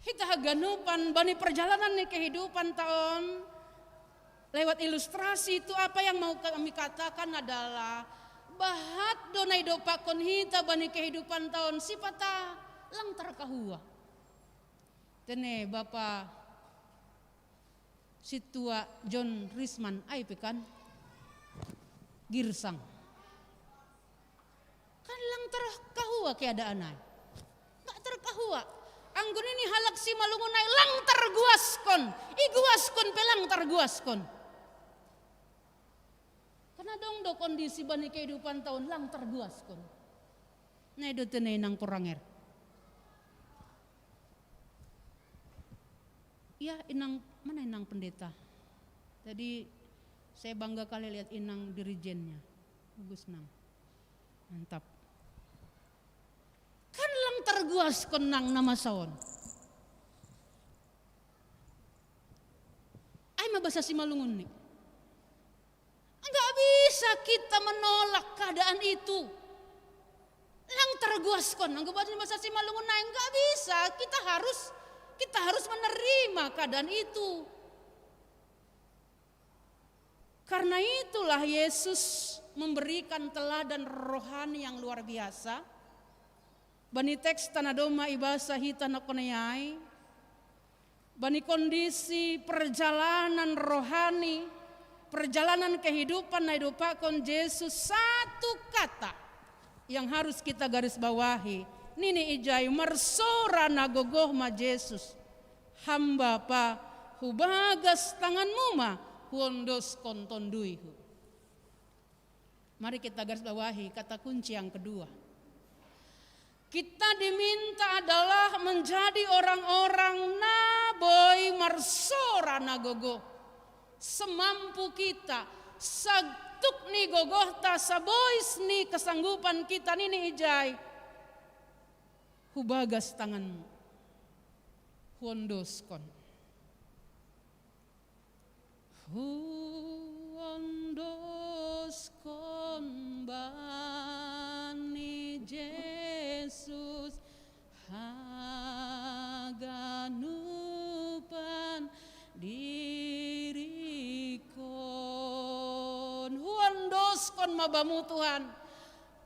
Kita haganupan bani perjalanan nih kehidupan tahun. Lewat ilustrasi itu apa yang mau kami katakan adalah bahat donai dopakon hita bani kehidupan tahun sipata lang terkahua. Tene Bapak Situa John Risman ai pekan girsang. Kan lang terkahua keadaan ai. Enggak terkahua. Anggun ini halak si malungunai lang terguaskon. Iguaskon pelang terguaskon. Karena dong do kondisi bani kehidupan tahun lang terguaskon. Nah itu tenai nang koranger. Ya inang mana inang pendeta. Tadi saya bangga kali lihat inang dirijennya. Bagus nang. Mantap. Kan lang terguaskon nang nama saon. Ay mabasa si malungun nih. Enggak bisa kita menolak keadaan itu. Lang terguaskon, anggap bahasa si malungun naik enggak bisa. Kita harus menerima keadaan itu. Karena itulah Yesus memberikan teladan rohani yang luar biasa. Bani teks tanah doma ibasa hita nakonayai. Bani kondisi perjalanan rohani, perjalanan kehidupan na idupakon Yesus, satu kata yang harus kita garis bawahi. Nini ijay marsora nagogoh ma Yesus. Hamba pa hubagas tanganmu ma huondos kontonduihu. Mari kita garis bawahi kata kunci yang kedua. Kita diminta adalah menjadi orang-orang naboy marsora nagogo. Semampu kita, sagtuk ni gogohta sabois ni kesanggupan kita nini ijay. Hubagas tanganmu. Huondoskon. Huondoskon bani Yesus haganupan dirikon. Huondoskon mabamu Tuhan.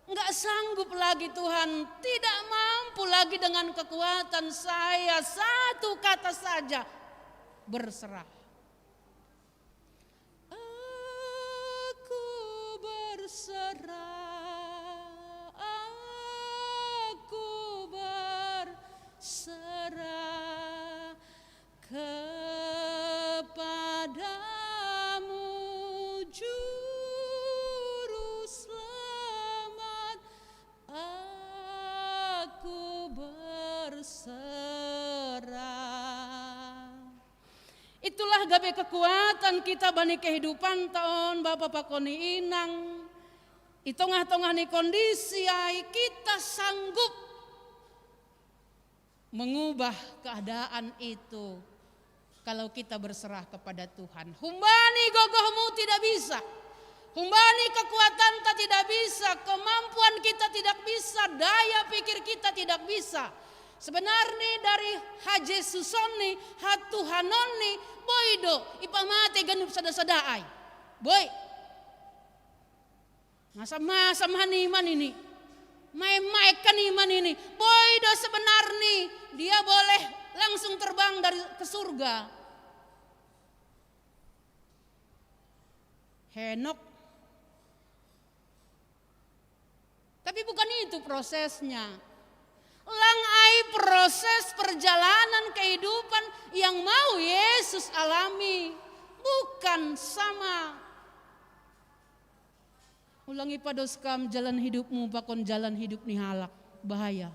Enggak sanggup lagi Tuhan, tidak mampu lagi dengan kekuatan saya, satu kata saja, berserah. Aku berserah, aku berserah kepadamu Juru Selamat, aku berserah. Itulah gabe kekuatan kita bani kehidupan tahun Bapak Pakoni Inang. Di tengah-tengah ni kondisi ai kita sanggup mengubah keadaan itu kalau kita berserah kepada Tuhan. Humbani gogohmu tidak bisa. Humbani kekuatan kita tidak bisa, kemampuan kita tidak bisa, daya pikir kita tidak bisa. Sebenarnya dari Haji Susoni, Hatu Hanoni, boydo, ipamate ganup sada-sadaay. Boy, masa-masa haniman ini, may kaniman ini, boydo sebenarnya dia boleh langsung terbang dari ke surga. Henok. Tapi bukan itu prosesnya. Langai proses perjalanan kehidupan yang mau Yesus alami. Bukan sama. Ulangi padoskam jalan hidupmu pakon jalan hidup ni halak. Bahaya.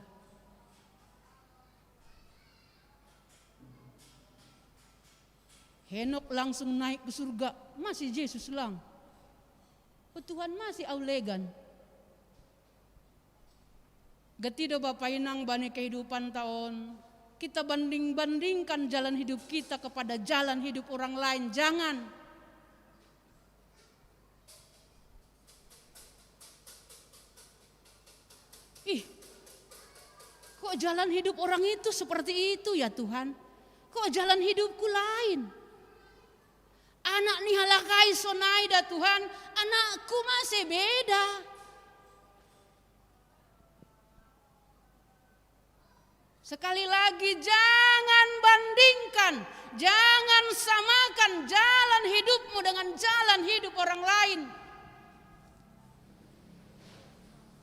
Henok langsung naik ke surga. Masih Yesus lang. Tuhan masih aulegan. Gatido Bapak Inang bani kehidupan tahun. Kita banding-bandingkan jalan hidup kita kepada jalan hidup orang lain. Jangan. Kok jalan hidup orang itu seperti itu ya Tuhan? Kok jalan hidupku lain? Anak nih halakai sonaida Tuhan, anakku masih beda. Sekali lagi jangan bandingkan, jangan samakan jalan hidupmu dengan jalan hidup orang lain.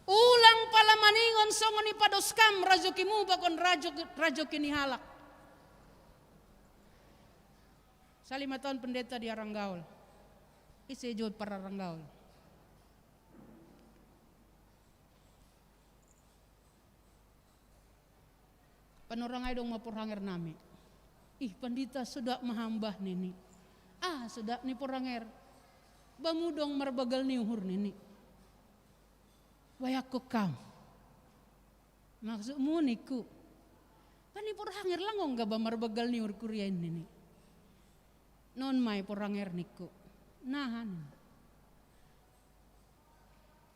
Ulang pala maningon songoni padoskam rajokimu bakon rajokini halak. Sa 5 tahun pendeta di Aranggaul. Isi jod para Aranggaul. Panorang ay dong mapuranger nami. Pandita sudah mahambah nini. Sudah ni puranger. Bamudong marbagal ni uhur nini. Wayak ko kam. Maksudmu niku. Pani puranger langong ga ba marbagal ni uhur kuryain nini. Non may puranger niku. Nahan.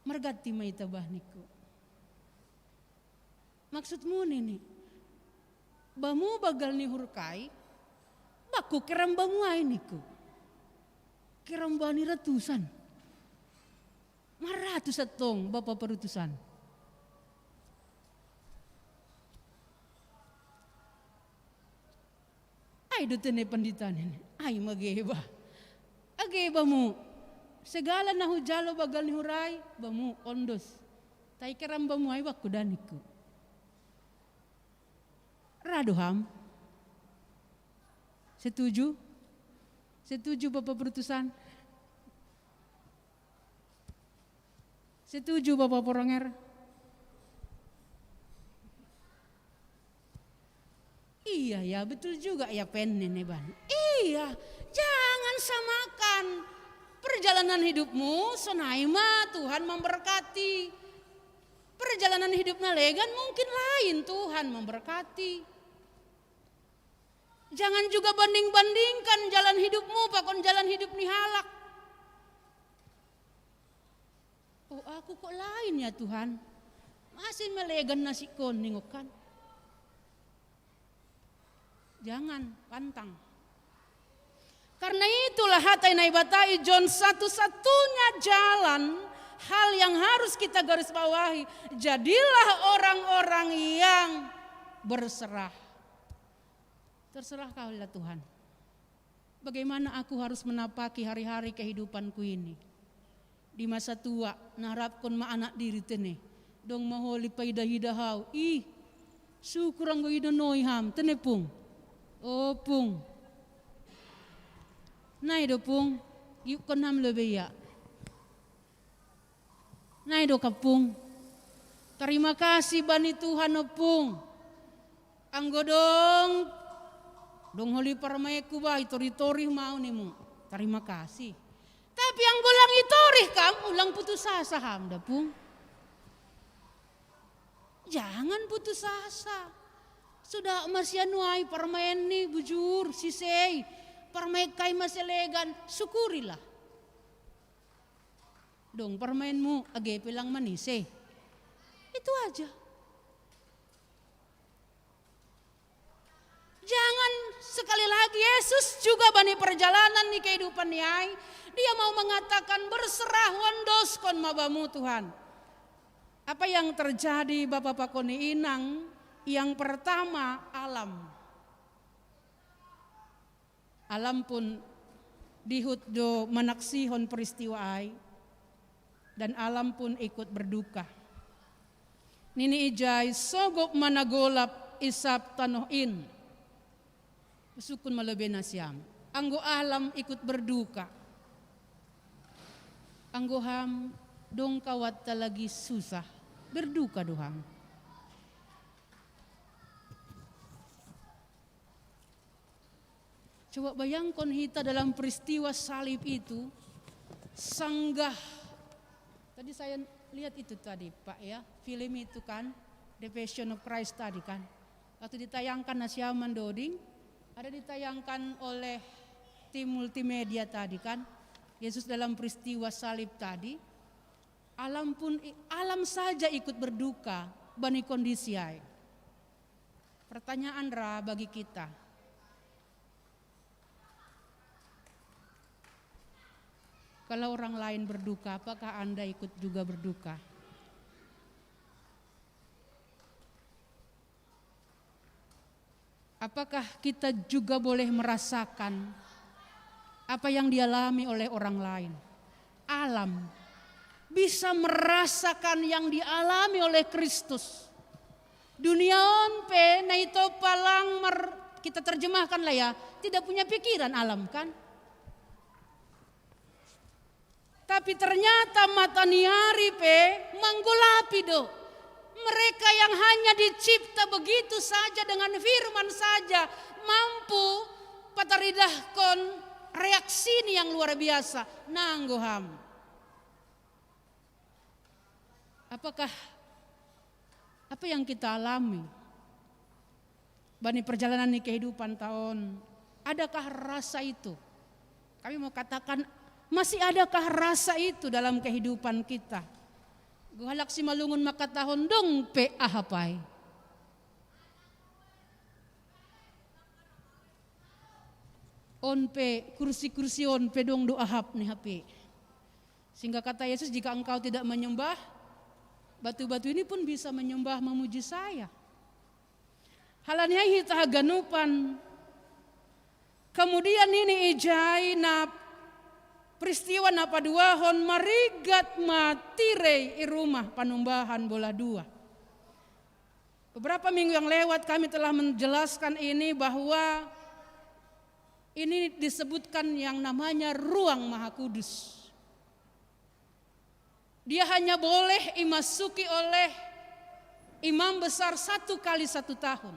Margati may tabah niku. Maksudmu nini. Bamu bagal ni hurkai, baku keramba muai niku. Keramba ni ratusan. Maratus atong Bapak perutusan. Ay dutene panditan ini. Ay mageba. Ageba mu. Segala na hujalo bagal ni huray, bamu ondos. Tai keramba muai baku daniku. Raduham. Setuju? Setuju Bapak perutusan? Setuju Bapak Poronger? Iya ya, betul juga ya Penen Ban. Iya, jangan samakan perjalanan hidupmu Sonaima Tuhan memberkati. Perjalanan hidupnya Legan mungkin lain, Tuhan memberkati. Jangan juga banding-bandingkan jalan hidupmu pakon jalan hidup nih halak. Oh aku kok lain ya Tuhan, masih melegan nasi kuning kan. Jangan pantang. Karena itulah hatai naibatai John satu-satunya jalan, hal yang harus kita garis bawahi. Jadilah orang-orang yang berserah. Terserah kaulah Tuhan. Bagaimana aku harus menapaki hari-hari kehidupanku ini. Di masa tua narapkon ma anak diri tene. Dong maholi paidahidahau. Syukur anggo idonoi ham tene pung. Oh pung. Nai do pung. Yuk kon ham lebih ya. Nai do kapung. Terima kasih bani Tuhan opung. Anggo dong holi parmaeku bah itori-tori mau nimu. Terima kasih. Tapi yang golang itori kam ulang putus asa ham da pung. Jangan putus asa. Sudah masih anuai parmaen ni bujur sisei. Parmaen kai masih legan syukurilah. Dong parmaenmu age pilang manise. Itu aja. Jangan sekali lagi Yesus juga bani perjalanan di kehidupan niai. Dia mau mengatakan berserah wandos kon mabamu Tuhan. Apa yang terjadi Bapak Pakoni Inang? Yang pertama alam. Alam pun dihut do manaksihon peristiwa ai. Dan alam pun ikut berduka. Nini ijai sogok managolap isap tanohin. Sukun malebe nasyam. Anggo alam ikut berduka. Anggo ham dong kawat lagi susah. Berduka dohang. Coba bayangkan kita dalam peristiwa salib itu. Sanggah. Tadi saya lihat itu tadi Pak ya. Film itu kan. The Passion of Christ tadi kan. Waktu ditayangkan nasyaman doding. Ada ditayangkan oleh tim multimedia tadi kan. Yesus dalam peristiwa salib tadi. Alam saja ikut berduka bani kondisi ai. Pertanyaan bagi kita. Kalau orang lain berduka, apakah Anda ikut juga berduka? Apakah kita juga boleh merasakan apa yang dialami oleh orang lain? Alam bisa merasakan yang dialami oleh Kristus. Dunia onpe na itu palang kita terjemahkan lah ya, tidak punya pikiran alam kan? Tapi ternyata mata niari pe manggolapi do. Mereka yang hanya dicipta begitu saja dengan firman saja mampu pataridahkon reaksi ini yang luar biasa. Nanggoham. Apa yang kita alami? Bani perjalanan di kehidupan tahun. Adakah rasa itu? Kami mau katakan masih adakah rasa itu dalam kehidupan kita? Guhalak si malungun makatahon dong pe ahapai. On pe kursi-kursi on pe dong do ahap nih hape. Sehingga kata Yesus jika engkau tidak menyembah, batu-batu ini pun bisa menyembah memuji saya. Halanya hita ganupan. Kemudian ini ijai na peristiwa napa duahon marigat matire i rumah panumbahan bola dua. Beberapa minggu yang lewat kami telah menjelaskan ini bahwa ini disebutkan yang namanya ruang Maha Kudus. Dia hanya boleh dimasuki oleh imam besar 1 kali 1 tahun.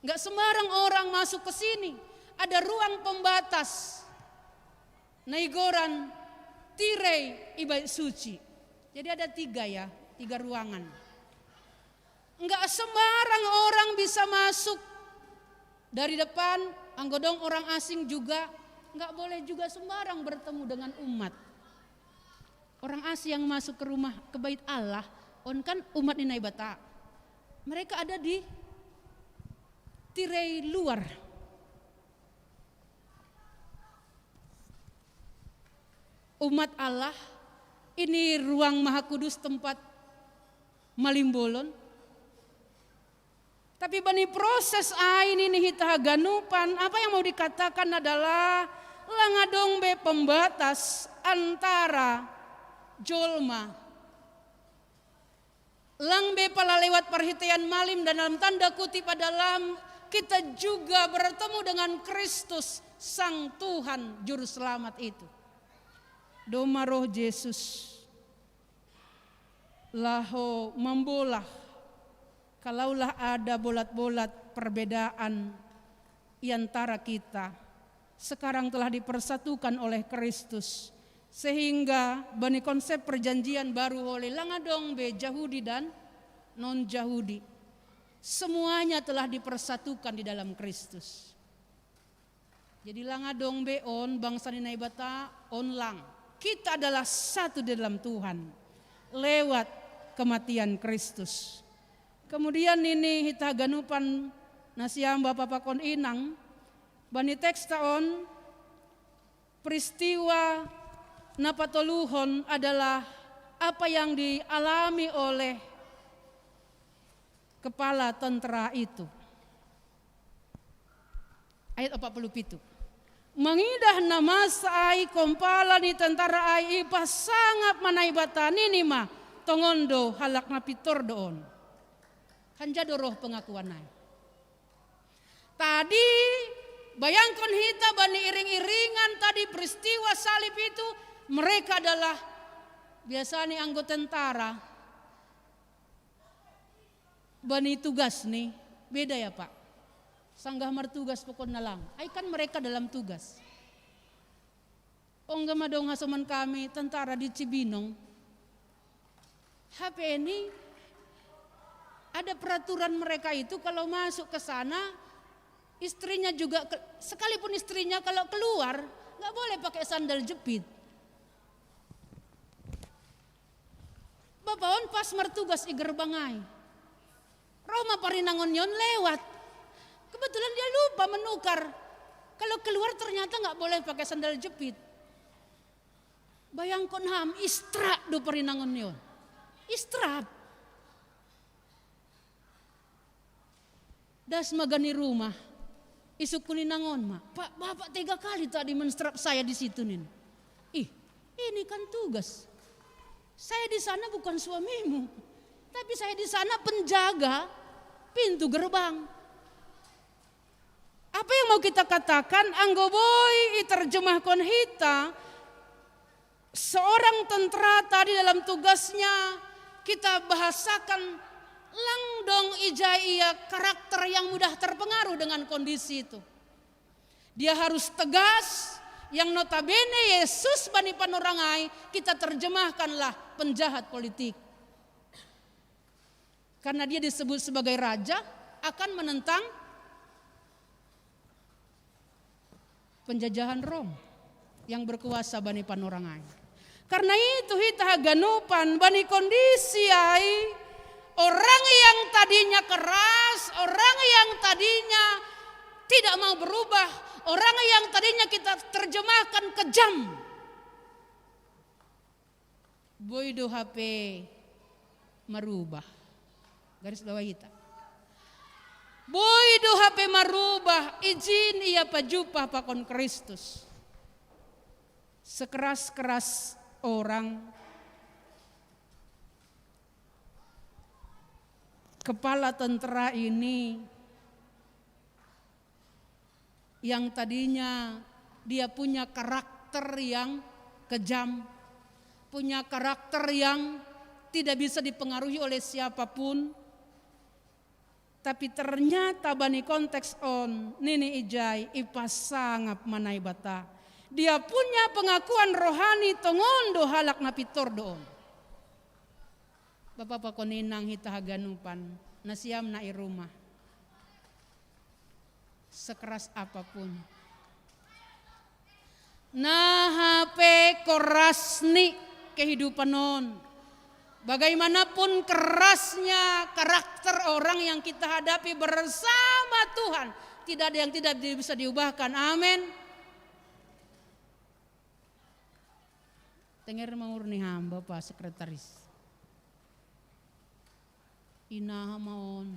Enggak sembarang orang masuk ke sini. Ada ruang pembatas. Naigoran, tirai, ibadat suci. Jadi ada 3 ruangan. Enggak sembarang orang bisa masuk dari depan. Anggodong orang asing juga enggak boleh juga sembarang bertemu dengan umat. Orang asing yang masuk ke rumah, ke bait Allah, on kan umat Ninai Bata. Mereka ada di tirai luar. Umat Allah, ini ruang Maha Kudus tempat malimbolon. Tapi bani proses ini hita ganupan, apa yang mau dikatakan adalah langadong be pembatas antara jolma. Lang be pala lewat perhitian malim dan dalam tanda kutip adalah kita juga bertemu dengan Kristus Sang Tuhan Juru Selamat itu. Doma roh Yesus laho membolah. Kalaulah ada bolat-bolat perbedaan di antara kita, sekarang telah dipersatukan oleh Kristus. Sehingga bani konsep perjanjian baru oleh langadong be Yahudi dan non Yahudi, semuanya telah dipersatukan di dalam Kristus. Jadi langadong be on bangsa Ninai Bata on lang. Kita adalah satu di dalam Tuhan lewat kematian Kristus. Kemudian ini hita ganupan nasiam Bapak Pakon Inang bani teks taon peristiwa napatoluhon adalah apa yang dialami oleh kepala tentara itu. Ayat 47. Mengidah nama saai kompala ni tentara ai ipa sangat manaibata nini ma tongondo halak napitor doon. Hanjado roh pengakuan ai. Tadi bayangkan hita bani iring-iringan tadi peristiwa salib itu, mereka adalah biasanya anggota tentara. Bani tugas nih, beda ya Pak. Sanggah martugas pokoknya lang. Ay kan mereka dalam tugas. Ongga madong hasuman kami tentara di Cibinong. HP ini ada peraturan mereka itu kalau masuk ke sana istrinya juga, sekalipun istrinya kalau keluar nggak boleh pakai sandal jepit. Bapak on pas mertugas i gerbangai. Roma parinangon yon lewat. Kebetulan dia lupa menukar. Kalau keluar ternyata nggak boleh pakai sandal jepit. Bayangkan ham istra do parinangon yon. Istra. Das magani rumah. Isuk kuninangon ma. Pak, Bapak 3 kali tadi menstrap saya di situ nih. Ih, ini kan tugas. Saya di sana bukan suamimu, tapi saya di sana penjaga pintu gerbang. Apa yang mau kita katakan? Anggoboy terjemahkan hita, seorang tentara tadi dalam tugasnya kita bahasakan langdong ijaya karakter yang mudah terpengaruh dengan kondisi itu. Dia harus tegas. Yang notabene Yesus bani panorangai kita terjemahkanlah penjahat politik. Karena dia disebut sebagai raja akan menentang penjajahan Rom yang berkuasa bani panorangai. Karena itu hita ganupan bani kondisi ai orang yang tadinya keras, orang yang tadinya tidak mau berubah, orang yang tadinya kita terjemahkan kejam. Boydo HP merubah. Garis bawah kita. Boydo HP merubah, izin ia pajupa pakon Kristus. Sekeras-keras orang, kepala tentara ini yang tadinya dia punya karakter yang kejam, punya karakter yang tidak bisa dipengaruhi oleh siapapun. Tapi ternyata bani konteks on Nini Ijai ipasangap manai bata. Dia punya pengakuan rohani tongondo halak napitor doon. Bapak pakoninang hitahaganupan nasiam na irumah. Sekeras apapun. Nah hape korasni kehidupan non. Bagaimanapun kerasnya karakter orang yang kita hadapi bersama Tuhan, tidak ada yang tidak bisa diubahkan. Amin. Tenger mengurni hamba Pak Sekretaris. Inaha maon,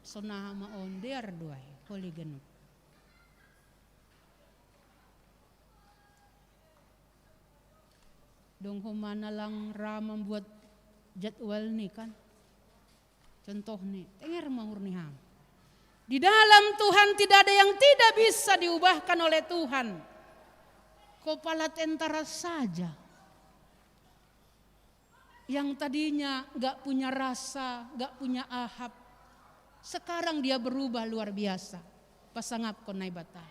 sonaha maon, dear duai, holy genuk. Dong humana lang ramam buat jadwal nih kan. Contoh nih, tenger mengurni hamba. Di dalam Tuhan tidak ada yang tidak bisa diubahkan oleh Tuhan. Kepala tentara saja yang tadinya gak punya rasa, gak punya ahab, sekarang dia berubah luar biasa. Pasangap konai bata.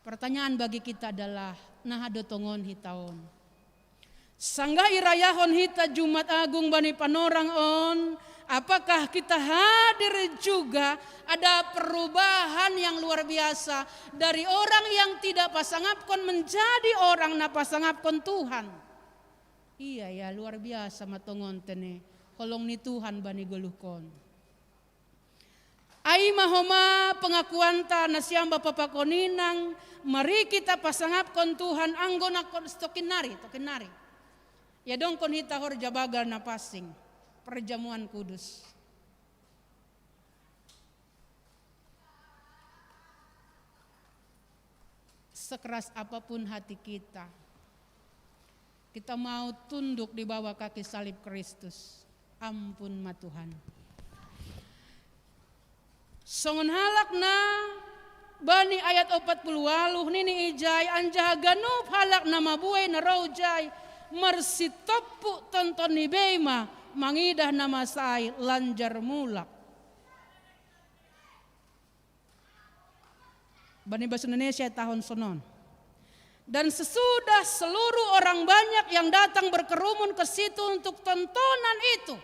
Pertanyaan bagi kita adalah nahado tongon hitaon. Sangga irayahon hita Jumat Agung bani panorang on. Apakah kita hadir juga ada perubahan yang luar biasa dari orang yang tidak pasangapkon menjadi orang na pasangapkon Tuhan. Iya ya luar biasa matongon tene. Kolong ni Tuhan bani goluhkon. Ai mahoma pengakuan ta nasiam bapa pakoninang. Mari kita pasangapkon Tuhan anggona kon tokinari. Ya dong kon hita hor jabagal na pasing. Perjamuan kudus. Sekeras apapun hati kita. Kita mau tunduk di bawah kaki salib Kristus. Ampun ma Tuhan. Songon halakna bani ayat 40 nini ijai anjah ganup halak nama buai na raujai mersitopu tonton ni beima mangidah nama sai lanjar mulak. Bani bahasa Indonesia tahun sonon. Dan sesudah seluruh orang banyak yang datang berkerumun ke situ untuk tontonan itu.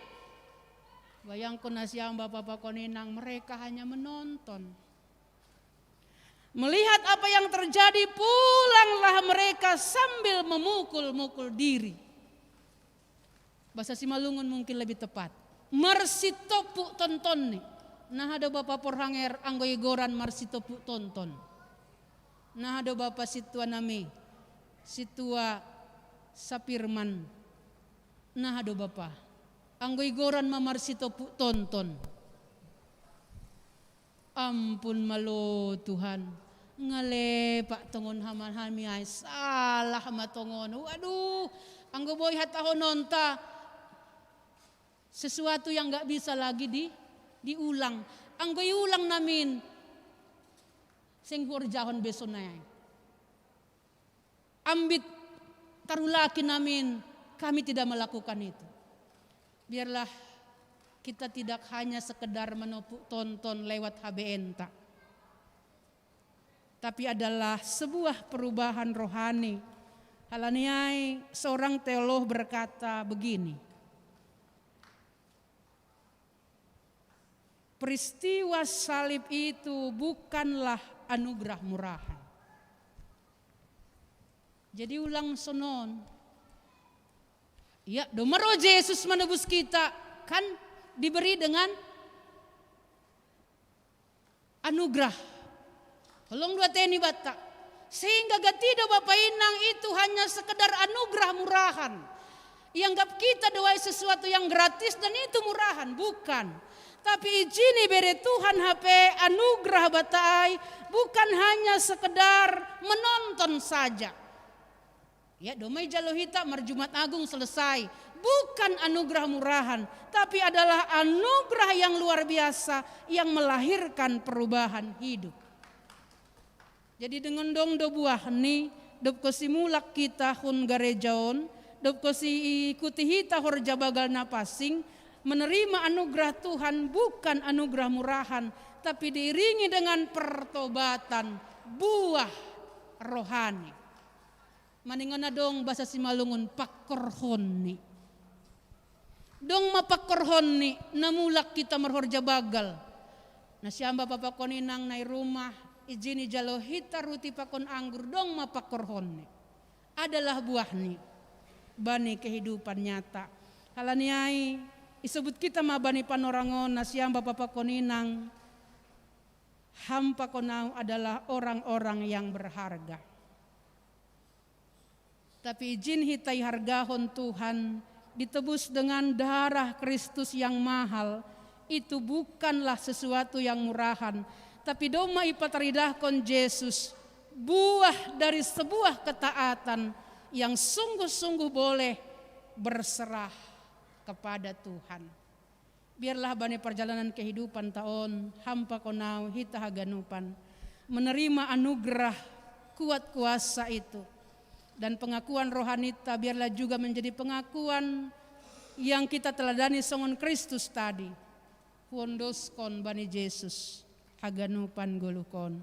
Bayangkan nasiam bapak-bapak koninang mereka hanya menonton. Melihat apa yang terjadi pulanglah mereka sambil memukul-mukul diri. Bahasa Simalungun mungkin lebih tepat. Marsitopu tonton nih. Nah ada bapak porhanger anggoy goran marsitopu tonton. Nah ada bapak situa nami, situa sapirman. Nah ada bapak, anggoy goran mamarsitopu tonton. Ampun malo Tuhan, ngale pak tongon haman hami ay salah matongon. Waduh, anggo boy hatahon nonta sesuatu yang nggak bisa lagi diulang. Anggoy ulang namin. Sing hurjahon besonay. Ambit tarulaki namin kami tidak melakukan itu. Biarlah kita tidak hanya sekedar menopuk tonton lewat HBN tak. Tapi adalah sebuah perubahan rohani. Halaniai seorang teolog berkata begini. Peristiwa salib itu bukanlah anugerah murahan. Jadi ulang sonon. Ya, domaro Yesus menebus kita kan diberi dengan anugerah. Tolong dua teni bata. Sehingga gatido Bapak Inang itu hanya sekedar anugerah murahan. Ianggap kita doai sesuatu yang gratis dan itu murahan, bukan. Tapi izini bere Tuhan HP anugerah batai bukan hanya sekedar menonton saja. Ya domai jalohita marjumat agung selesai. Bukan anugerah murahan. Tapi adalah anugerah yang luar biasa yang melahirkan perubahan hidup. Jadi dengan dong do buah ni do kesimulak kita hun garejaon dop kosi ikuti hita horja bagal napasing, menerima anugerah Tuhan bukan anugerah murahan, tapi diiringi dengan pertobatan, buah rohani. Maningana dong bahasa Simalungun pakkorhonni. Dong mapakkorhonni namulak kita merhorja bagal. Na siyamba papakon inang nai rumah izini jalo hita ruti pakon anggur dong mapakkorhonni. Adalah buahni bani kehidupan nyata. Halaniai isebut kita mabani panorangon na siyamba papakon inang hampa konau adalah orang-orang yang berharga. Tapi izin hitai hargahon Tuhan ditebus dengan darah Kristus yang mahal, itu bukanlah sesuatu yang murahan, tapi doma ipataridahkon Yesus, buah dari sebuah ketaatan yang sungguh-sungguh boleh berserah kepada Tuhan. Biarlah bani perjalanan kehidupan tahun hampa konau hita haganupan menerima anugerah kuat kuasa itu. Dan pengakuan rohanita biarlah juga menjadi pengakuan yang kita teladani songon Kristus tadi. Huondoskon bani Yesus haganupan golukon.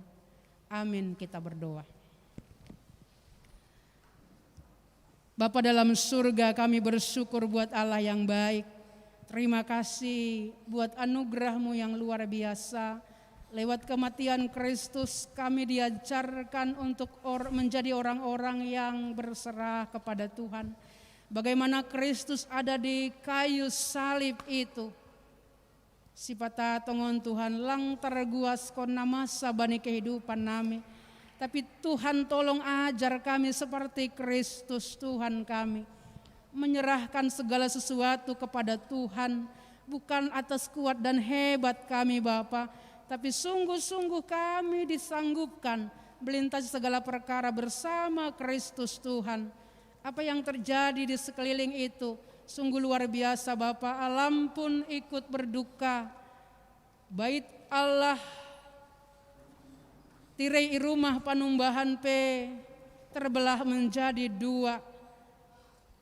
Amin, kita berdoa. Bapa dalam surga, kami bersyukur buat Allah yang baik. Terima kasih buat anugerah-Mu yang luar biasa. Lewat kematian Kristus kami diajarkan untuk menjadi orang-orang yang berserah kepada Tuhan. Bagaimana Kristus ada di kayu salib itu. Sifat tongon Tuhan lang terguas kona masa bani kehidupan nami. Tapi Tuhan tolong ajar kami seperti Kristus Tuhan kami. Menyerahkan segala sesuatu kepada Tuhan. Bukan atas kuat dan hebat kami Bapa, tapi sungguh-sungguh kami disanggupkan melintasi segala perkara bersama Kristus Tuhan. Apa yang terjadi di sekeliling itu sungguh luar biasa Bapa. Alam pun ikut berduka. Bait Allah tirai rumah panumbahan pe terbelah menjadi dua.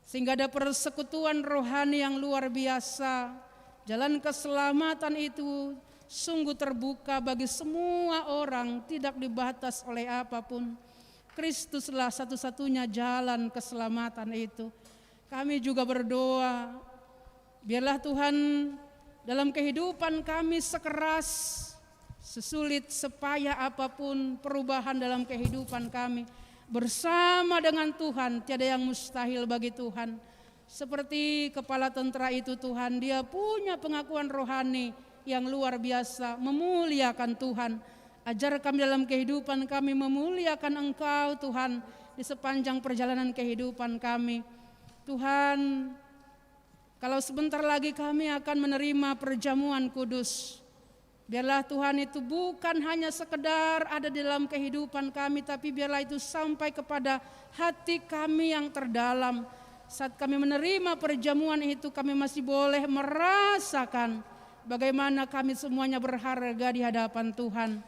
Sehingga ada persekutuan rohani yang luar biasa. Jalan keselamatan itu sungguh terbuka bagi semua orang, tidak dibatas oleh apapun. Kristuslah satu-satunya jalan keselamatan itu. Kami juga berdoa, biarlah Tuhan dalam kehidupan kami sekeras, sesulit, sepayah apapun perubahan dalam kehidupan kami. Bersama dengan Tuhan, tiada yang mustahil bagi Tuhan. Seperti kepala tentara itu Tuhan, dia punya pengakuan rohani yang luar biasa, memuliakan Tuhan. Ajar kami dalam kehidupan kami memuliakan Engkau Tuhan di sepanjang perjalanan kehidupan kami. Tuhan, kalau sebentar lagi kami akan menerima perjamuan kudus, biarlah Tuhan itu bukan hanya sekedar ada di dalam kehidupan kami, tapi biarlah itu sampai kepada hati kami yang terdalam. Saat kami menerima perjamuan itu, kami masih boleh merasakan bagaimana kami semuanya berharga di hadapan Tuhan.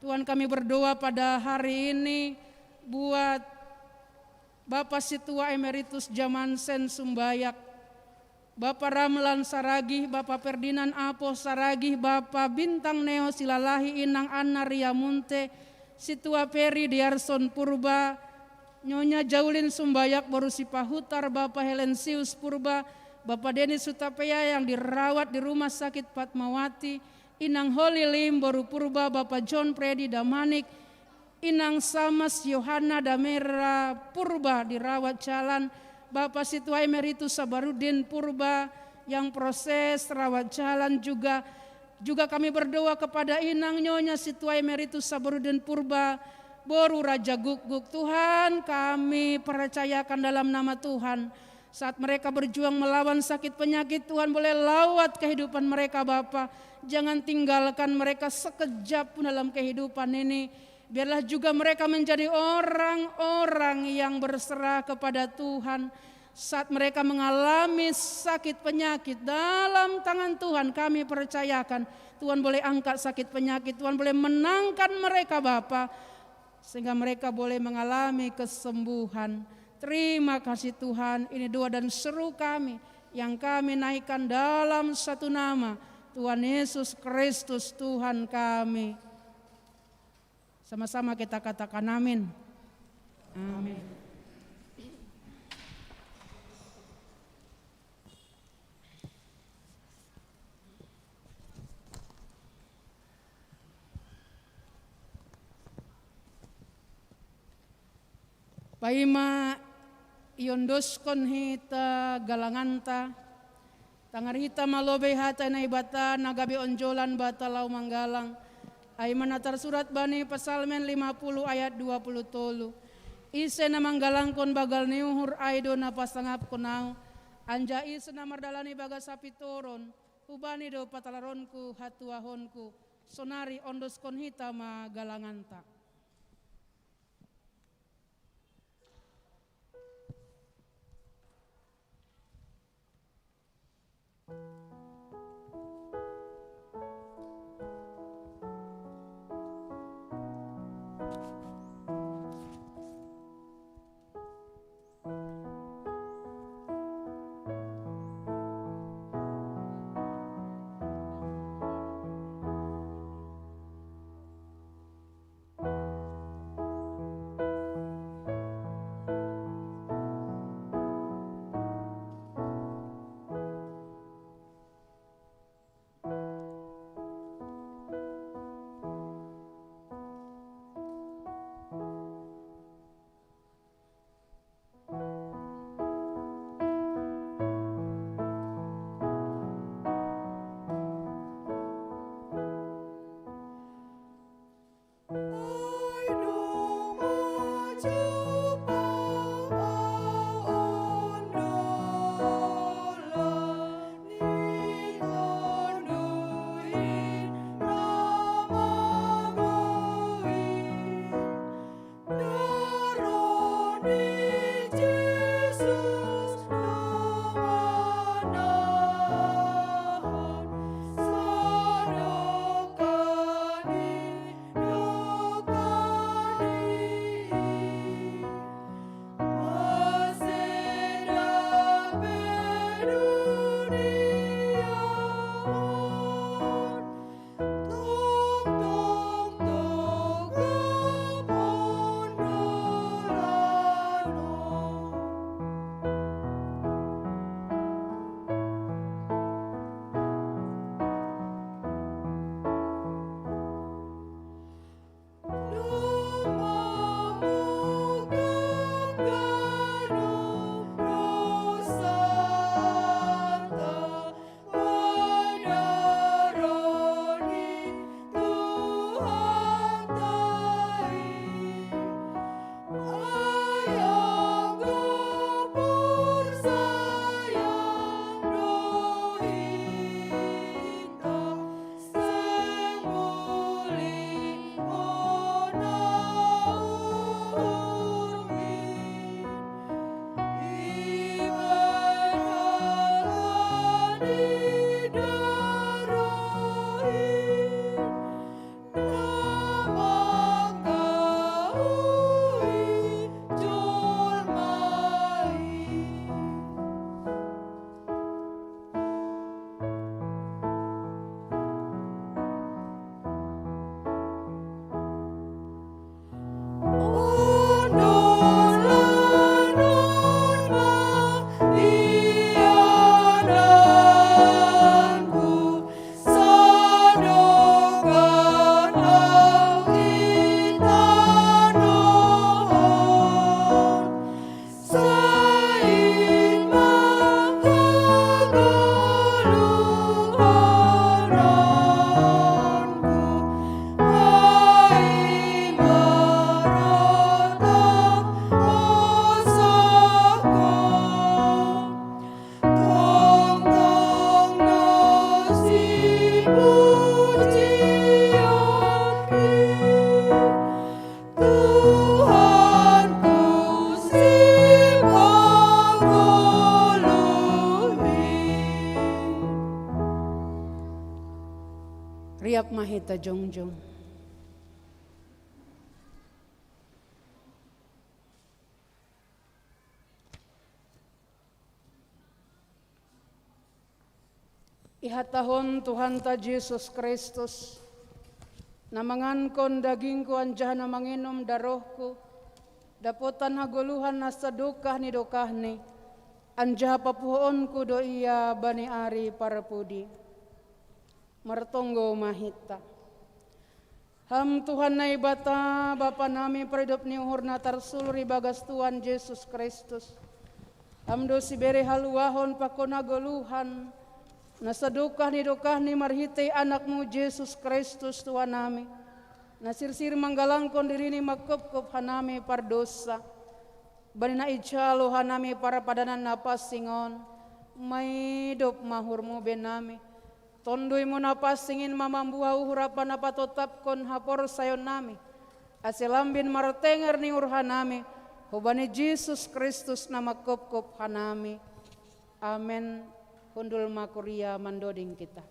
Tuhan, kami berdoa pada hari ini buat Bapak Situa Emeritus Jamansen Sumbayak, Bapak Ramlan Saragih, Bapak Ferdinand Apo Saragih, Bapak Bintang Neo Silalahi Inang Anna Ria Munte, Situa Peri Diarson Purba, Nyonya Jaulin Sumbayak Borusi Pahutar, Bapak Helensius Purba, Bapak Denis Sutapea yang dirawat di Rumah Sakit Fatmawati, Inang Holy Lim Boru Purba, Bapak John Predi Damanik, Inang Samas Yohana Damera Purba dirawat jalan, Bapak Situa Emeritus Sabarudin Purba yang proses rawat jalan juga. Juga kami berdoa kepada Inang Nyonya Situa Emeritus Sabarudin Purba Boru Raja Guguk. Tuhan, kami percayakan dalam nama Tuhan, saat mereka berjuang melawan sakit penyakit, Tuhan boleh lawat kehidupan mereka Bapa. Jangan tinggalkan mereka sekejap pun dalam kehidupan ini. Biarlah juga mereka menjadi orang-orang yang berserah kepada Tuhan. Saat mereka mengalami sakit penyakit, dalam tangan Tuhan kami percayakan, Tuhan boleh angkat sakit penyakit, Tuhan boleh menangkan mereka Bapa, sehingga mereka boleh mengalami kesembuhan. Terima kasih Tuhan, ini doa dan seru kami yang kami naikkan dalam satu nama, Tuhan Yesus Kristus Tuhan kami. Sama-sama kita katakan amin. Amin. Paima iondoskon hita galanganta tangarita malobe hata na ibata nagabi onjolan bata lau manggalang ay manatar surat bani pasalmen 50 ayat 20 tolu ise na manggalangkon bagal niuhur aido na pasangap kunau anja ise na mardalani baga sapitoron ubani do patalaronku hatuahonku sonari ondoskon hita magalanganta. Riap mahita jongjong. Ihatahon Tuhan ta Yesus Kristus, na mangankon dagingku anjah na manginom darohku, dapotan haguluhan na sadukah ni dokahni, anjah papuhonku do iya bani ari parapudi. Martonggo mahita. Ham Tuhan na ibata, Bapa nami peridop ni uhur na tarsulri bagas Tuhan Yesus Kristus. Ham do sibere haluahon pakona goluhan, nasadukah ni dokah ni marhite anakmu Yesus Kristus Tuhan nami. Nasirsir manggalangkon diri ni makop-kop hanami pardosa. Bani na ijalo hanami para padanan napas singon. May dop mahurmu benami. Tondoy mo napas singin mamambuha uhurapan napatotap kon hapor sayon nami. Asilambin martenger ni urhanami. Hubani Yesus Kristus na makop-kop hanami. Amen. Hundul makuria mandoding kita.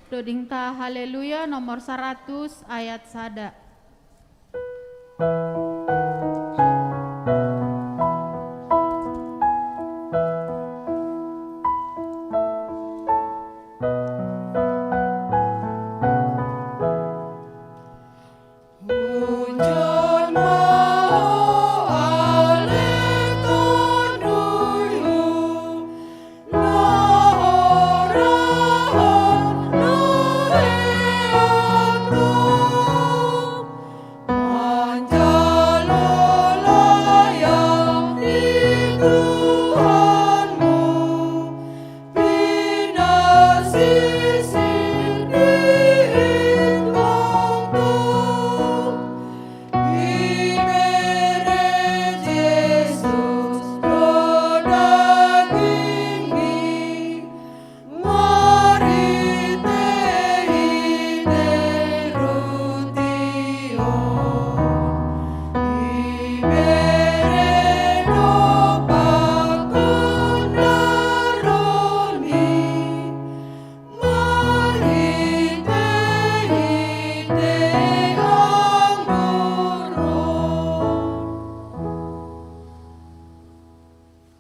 Doding ta haleluya nomor 100 ayat sada.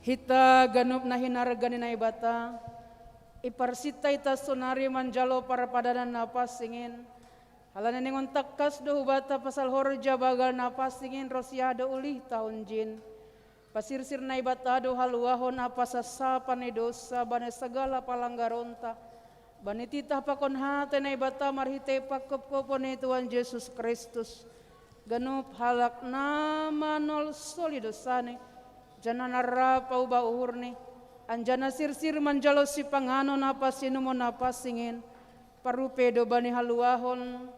Hita ganup na hinargani na ibata, iparsita ita sunari manjalo para padanan napas singin. Halanan ningon takas do hubata pasal horja bagal napas singin rosyado ulih tahun jin. Pasirsir na ibata do haluahon apa sasapan ni dosa bane segala palanggaronta. Bani titah pakon hate na ibata marhite pakop-kopon ni Tuhan Yesus Kristus. Ganup halak nama nol solidosane. Jana narapa uba uhurni, anjana sirsir manjalo si pangano napas sinumo napas singin, parupe do bani haluahon,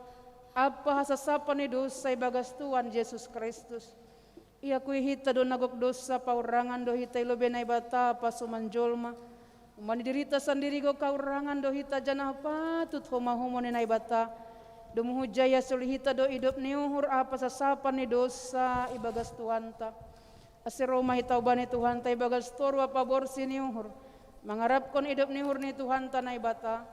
apa hasasapan ni dosa bagas Tuhan Yesus Kristus. Ia kui hita do nagok dosa paurangan do hita ilo benay bata pasumanjolma, umani dirita sandiri go kaurangan do hita jana patut humahumo ni naibata, dumuhujaya suli hita do idop ni uhur apa sasapan ni dosa ibagas Tuhan ta. Asiroma hitaw ba ni Tuhan tay bagas torwa pabor siniuhur. Mangarap kon idop ni hur ni Tuhan tanay bata.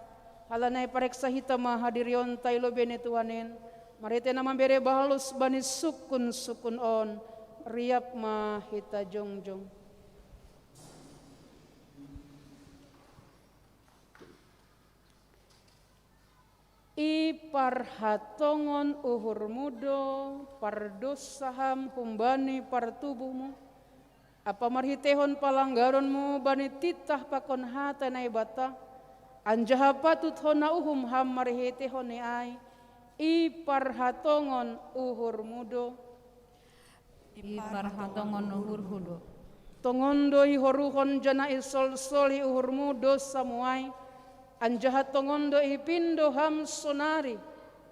Halanay pareksa hita mahadirion tay lobe ni Tuhanin. Marite naman bere bahalus bani sukun on. Riap mahita jongjong. Iparhatongon uhur mudo pardos saham humbani partubuhmu apa marhitehon palanggaronmu bani titah pakon hata na ibata anjaha patut hona uhum ham marhitehon ni ai iparhatongon uhur mudo Iparhatongon uhur hudo. tongondo ihoruhon jana isol soli uhur mudo samuai anjahat tongondo ipindo ham sonari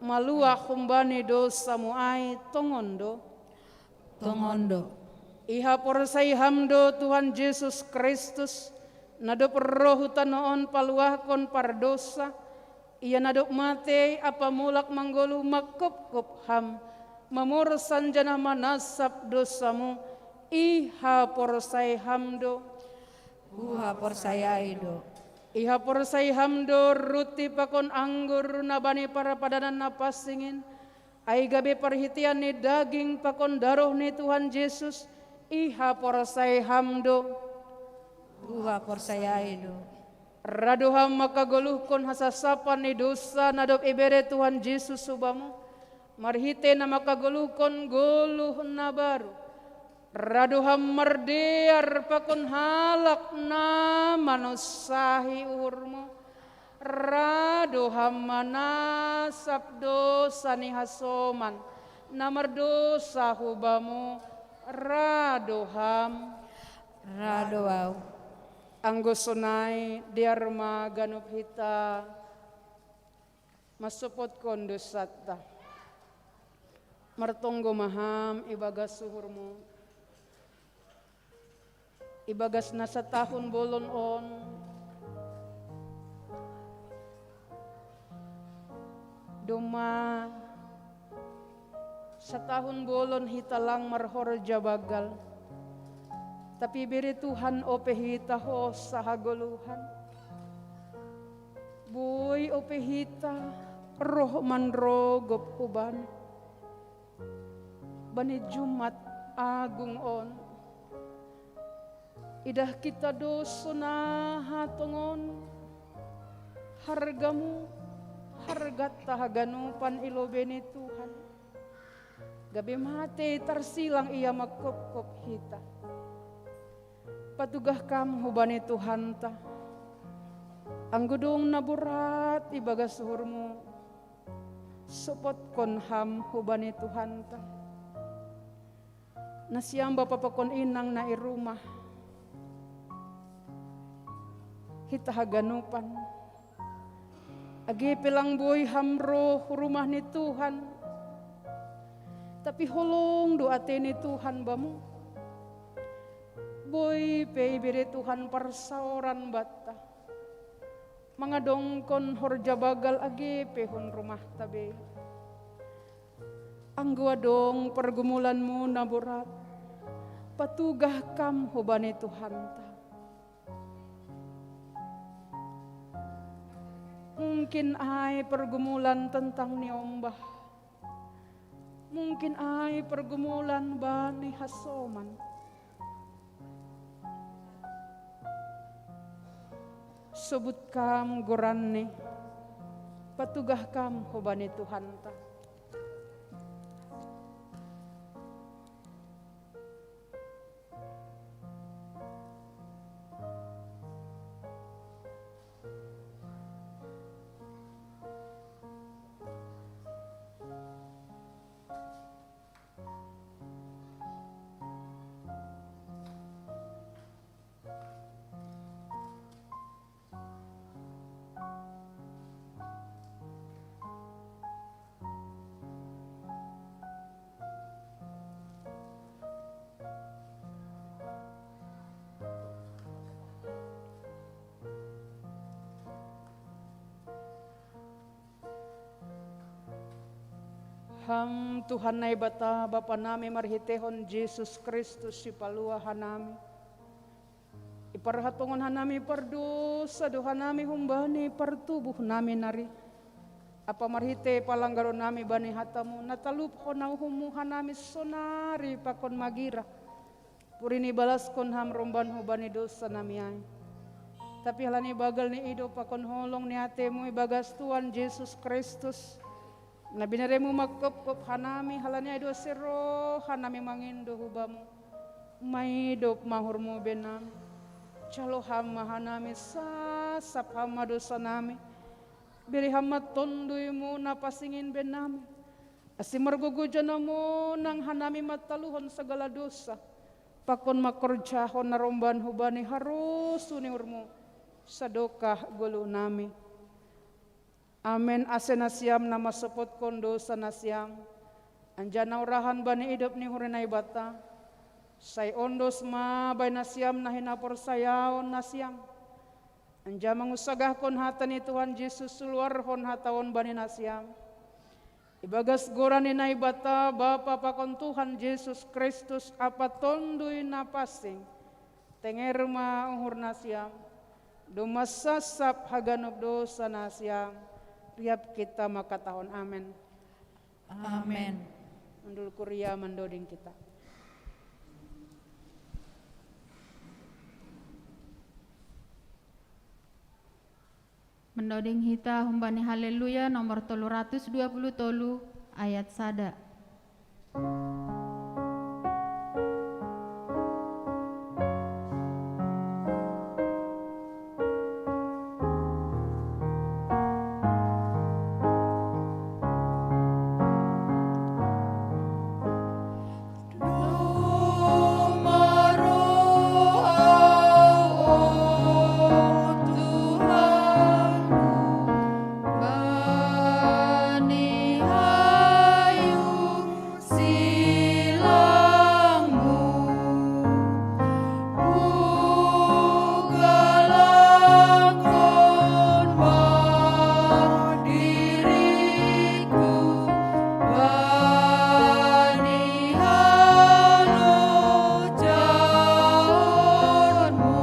malua kumbani do samuai tongondo iha porsai hamdo Tuhan Yesus Kristus nado perrohu tanoon paluahkon pardosa ia nado mate apa mulak manggolu makop-kop ham mamursan jana manasap dosamu iha porsai hamdo Uha porsayaido. iha porsai hamdo ruti pakon anggur nabani para padanan napas singin ai gabe perhitian ni daging pakon daroh ni Tuhan Yesus iha porsai hamdo Uha porsayaido. Raduham makaguluhkon hasasapan ni dosa nadop ibere Tuhan Yesus subamu. Marhite na makaguluhkon guluh na baru. Raduham mardiar pakon halak na manusahi uhurmu. Raduham manasap dosa ni hasoman na mardosa hubamu. Raduham Radoau. anggosunay diarma ganup hita masupot kondusata martonggo maham ibagas suhurmu ibagas na sa tahun bolon on duma sa tahun bolon hita lang marhorja bagal. Tapi biri Tuhan opehita ho sa haguluhan. Buy opehita roh manrogop uban. Bani Jumat agung on. Idah kita doso na hatongon. Hargamu hargat tahaganupan ilobe ni Tuhan. Gabi mati tarsilang iya makop-kop hita. Patugah kam hubani Tuhan ta. Ang gudong naburat ibagas suhurmu. Supot kon ham hubani Tuhan ta. Nasiyang bapapakon inang na irumah. Hitahaganupan. Agi pilang boy hamro rumah ni Tuhan. Tapi holong doate ni Tuhan bamu. Boy peibire Tuhan parsaoran bata. Mga dongkon horja bagal agi pehon rumah tabe. Ang dong pergumulanmu naburat. Patugah kam hubani Tuhan ta. Mungkin ay pergumulan tentang niombah. Mungkin ay pergumulan bani hasoman. Subut kam goranne, patugah kam hubani Tuhan ta. Ham Tuhan na ibata Bapa nami marhitehon Jesus Kristus si palua hanami. Iparhatongon hanami pardosa doha nami humbani partubuh nami nari. Apa marhite palanggaro nami bani hatamu natalup honau humu hanami sonari pakon magira. Purini balas kon ham romban hubani dosa nami ay. Tapi halani bagal ni ido pakon holong ni hatemu ibagas Tuhan Jesus Kristus. Nabinaremu makop-kop hanami halanya ido sero hanami mangindo hubamu maidop mahurmu benam calo hama hanami sasap hama dosa nami beri hama tonduimu napasingin benami asim margugujanamu nang hanami mataluhon segala dosa pakon makorjahon naromban hubani harus uniurmu sadokah gulu nami. Amen asenasiam nama sepot kondo sanasiam anjana urahan bani idop ni hurinay bata say ondos ma bay nasiam nahina porsayaon nasiam anja mangusagah kon hata ni Tuhan Yesus suluar hon hataon bani nasiam ibagas goran ni nay bata Bapa pakon Tuhan Yesus Kristus apa tonduy napasing tenger ma uhur nasiam dumasasap haganop dosa nasiam riap kita maka tahun amin. Amin. Mandul kuria mandoding kita. Mendoding hita humbani haleluya nomor 320 tolu ayat sada. Bani hayu silangmu ugalakon diriku bani halo jaonmu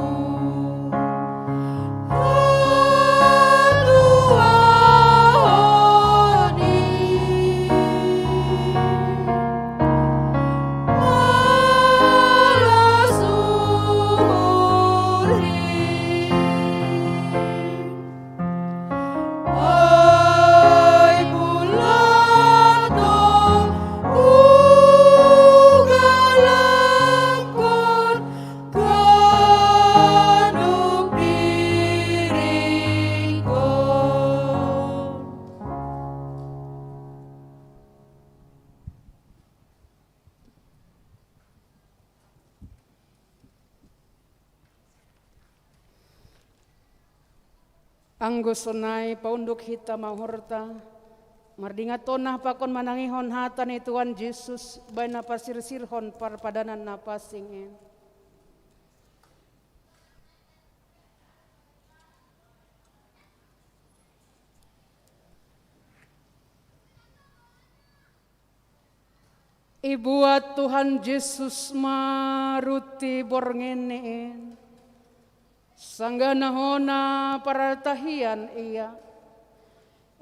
Anggo sonai paunduk hita mahorta mardinga tonah pakon manangihon hata ni Tuhan Yesus bay napasirsirhon parpadanan napasingin. Ibuat Tuhan Yesus maruti borngeneen sanggana hona para tahian iya.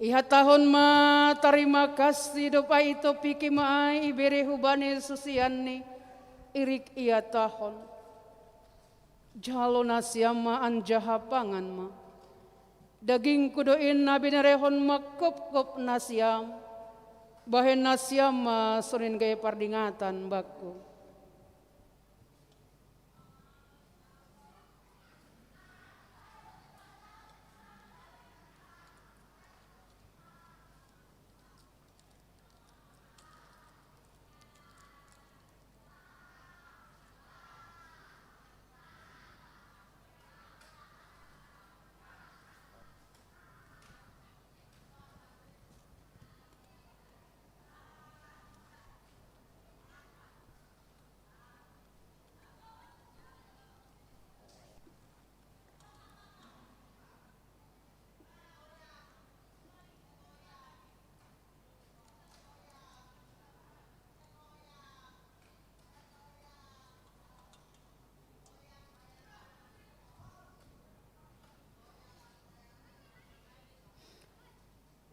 Iha tahun ma terima kasih dopa itu piki maai iberi hubani susiani irik iya tahun. Jalo nasiama anjaha pangan ma. Daging kudoin nabi nerehon makop-kop nasiam. Bahen nasiama sunin gaya pardingatan baku.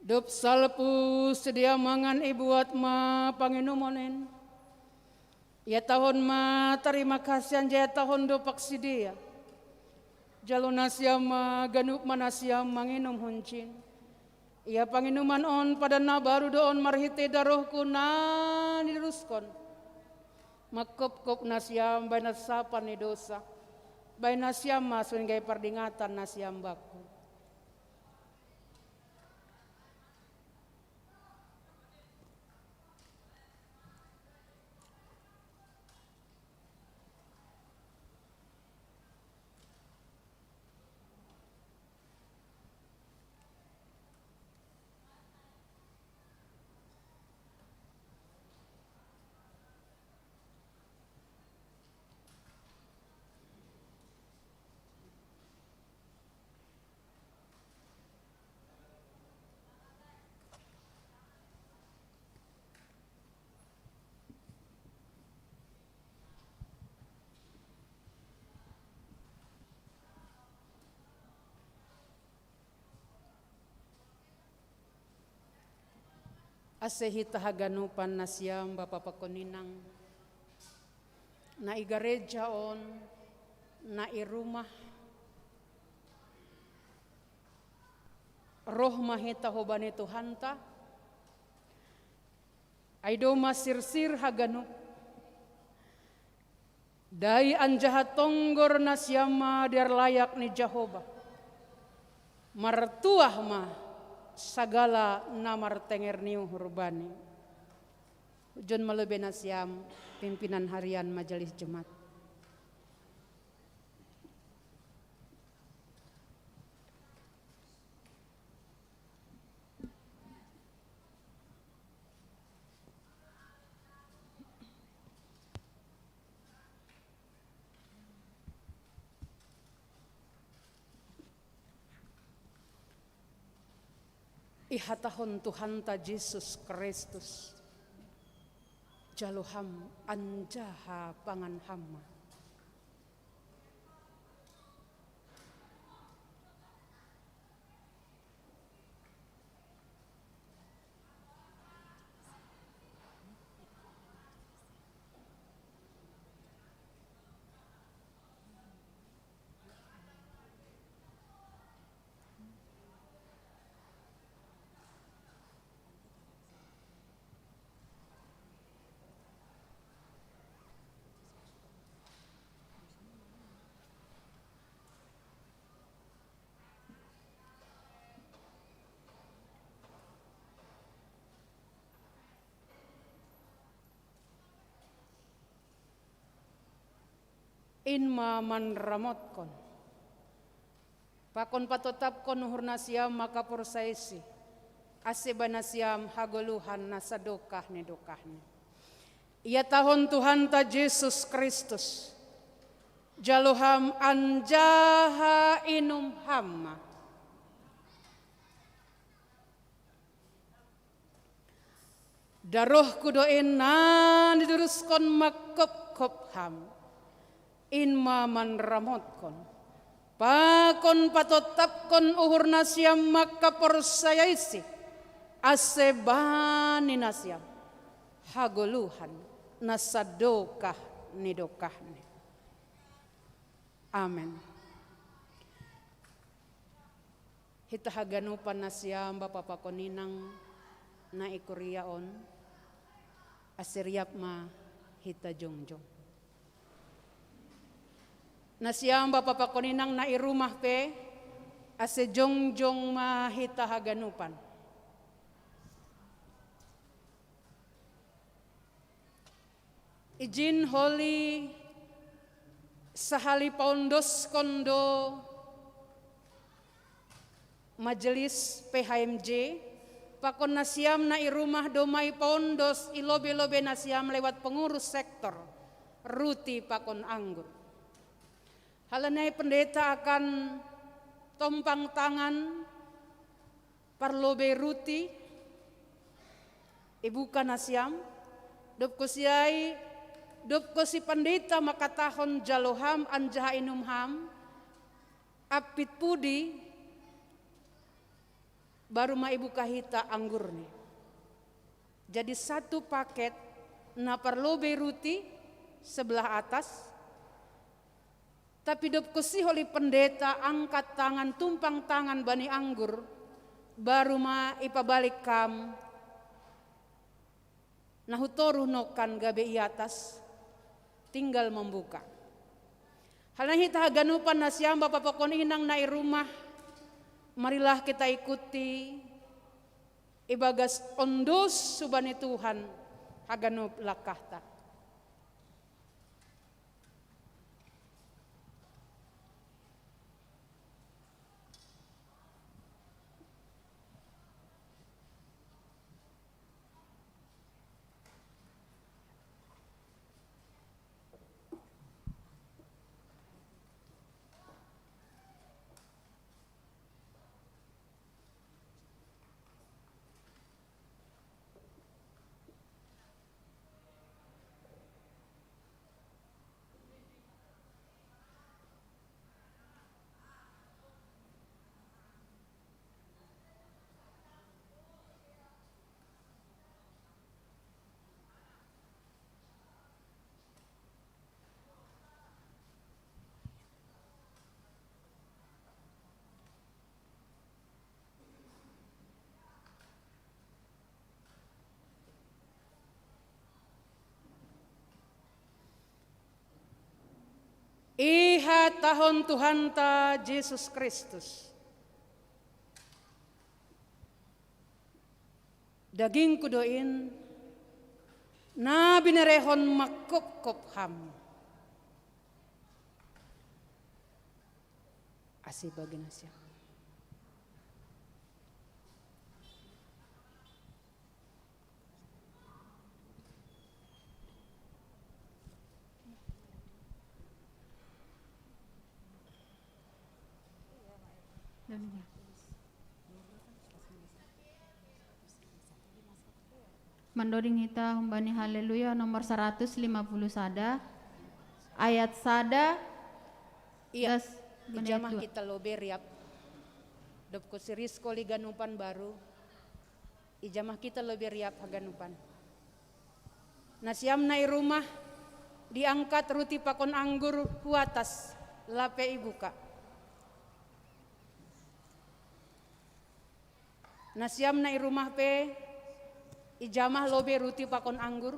Dop salpu sedia mangan ibuat ma panginumonen. Ya tahun ma terima kasih anja tahun dopak sidia. Jalo nasiam ma ganup manasiam manginum huncin. Ya panginuman on pada na baru doon marhite darohku na niruskon. Makop-kop nasiam bay nasapan ni dosa. Bay nasiam ma suin gay pardingatan nasiam baku. Asehita haganupan nasiam Bapa Pakoninang na igareja on na irumah roh mahita hobane Tuhanta, aido masirsir haganu, dai anjahat tonggor nasyama dar layak ni Jehovah, martuah mah sagala namar tenger niu hurbani. Jon malebe nasyam pimpinan harian majelis jemaat. Ihatahon Tuhanta Yesus Kristus, jaluham anjaha pangan hama. Inma man ramotkon, pakon patotapkon nuhurna siam maka porsaisi, asebana siam hagoluhan nasadokah ni dokahni. Ia tahun Tuhanta Yesus Kristus, jaluham anjaha inum hamma. Daroh kudoin nan diduruskan makop kop ham. Inma man ramotkon, pakon patotapkon uhur nasyam maka porsayaisi, asebani nasyam hagoluhan nasadokah nidokahni. Amen. Hita haganupan nasyam Bapa pakoninang na ikuriaon, asiriap ma hita jongjong. Nasyam Bapa pakoninang na irumah pe, ase jongjong mahita haganupan. Ijin holi sahali paundos kondo majelis PHMJ, pakon nasyam na irumah domai paundos ilobe-lobe nasyam lewat pengurus sektor, ruti pakon anggur. Halanai pendeta akan tompang tangan parlobe ruti ibu kanasyam dop kusiai dop kusi pendeta makatahon jaloham anjaha inum ham apit pudi baru ma ibu kahita anggurni. Jadi satu paket na parlobe ruti sebelah atas. Tapi dop kusi holi pendeta angkat tangan tumpang tangan bani anggur baru ma ipabalik kam nahutoru nokan gabe iatas tinggal membuka. Halnya hita haganupan nasyam Bapa pokon inang nai rumah, marilah kita ikuti ibagas ondos subani Tuhan haganup lakahta. Ihat tahun Tuhan ta Yesus Kristus. Daging kudoin na binerehon makop-kop ham. Asih bagian siya. Mandoding hita humbani haleluya nomor 150 sada ayat sada Iya, das menit ijamah dua. kita lobe riap. Dopko siris koli ganupan baru. Ijamah kita lobe riap haganupan. Nasiam nai rumah diangkat ruti pakon anggur huatas lape ibuka. Nasiam nai rumah pe ijamah lobe ruti pakon anggur.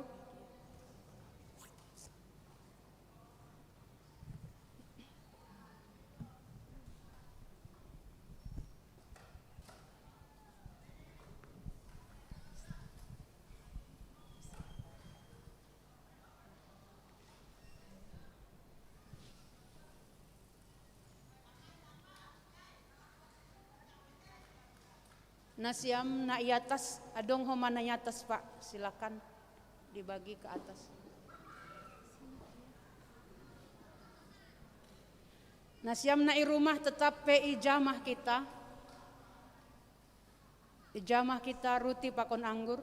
Nasiam na iatas, adong homa na iatas Pak, silakan dibagi ke atas. Nasiam na irumah tetap pe ijamah kita. Ijamah kita ruti pakon anggur.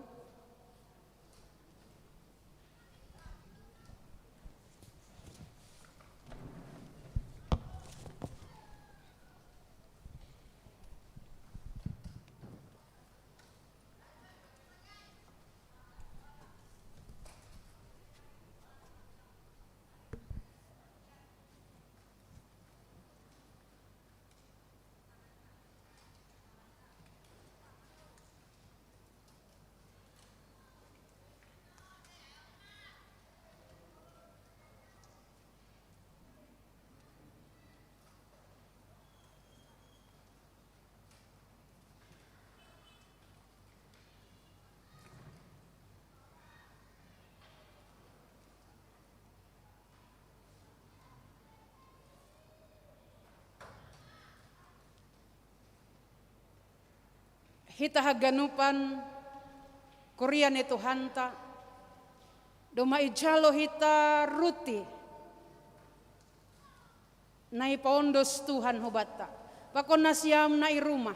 Hita haganupan Korean itu hanta doma ijalo hita ruti nai pondos Tuhan hobata pakon nasiam nai rumah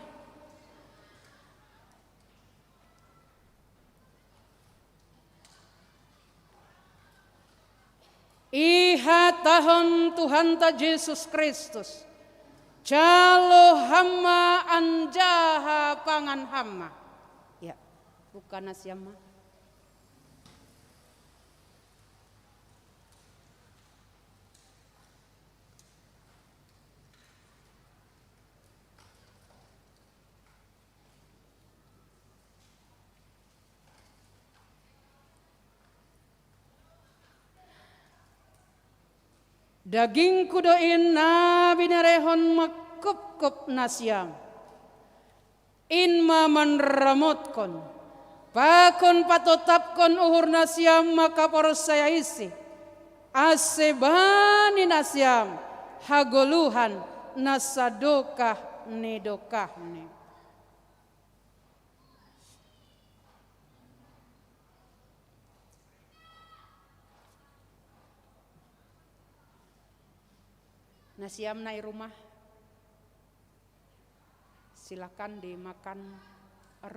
iha tahun Tuhan ta Yesus Kristus Calo hama anjaha pangan hama. Ya, bukan nasiama. Daging kudoin na binarehon makup-kup nasiam. Inma manramotkon. Pakon patotapkon uhur nasiam maka poros saya isi. Asebani nasiam. Hagoluhan nasadokah nedokah ne. Nasiam nai rumah, silakan dimakan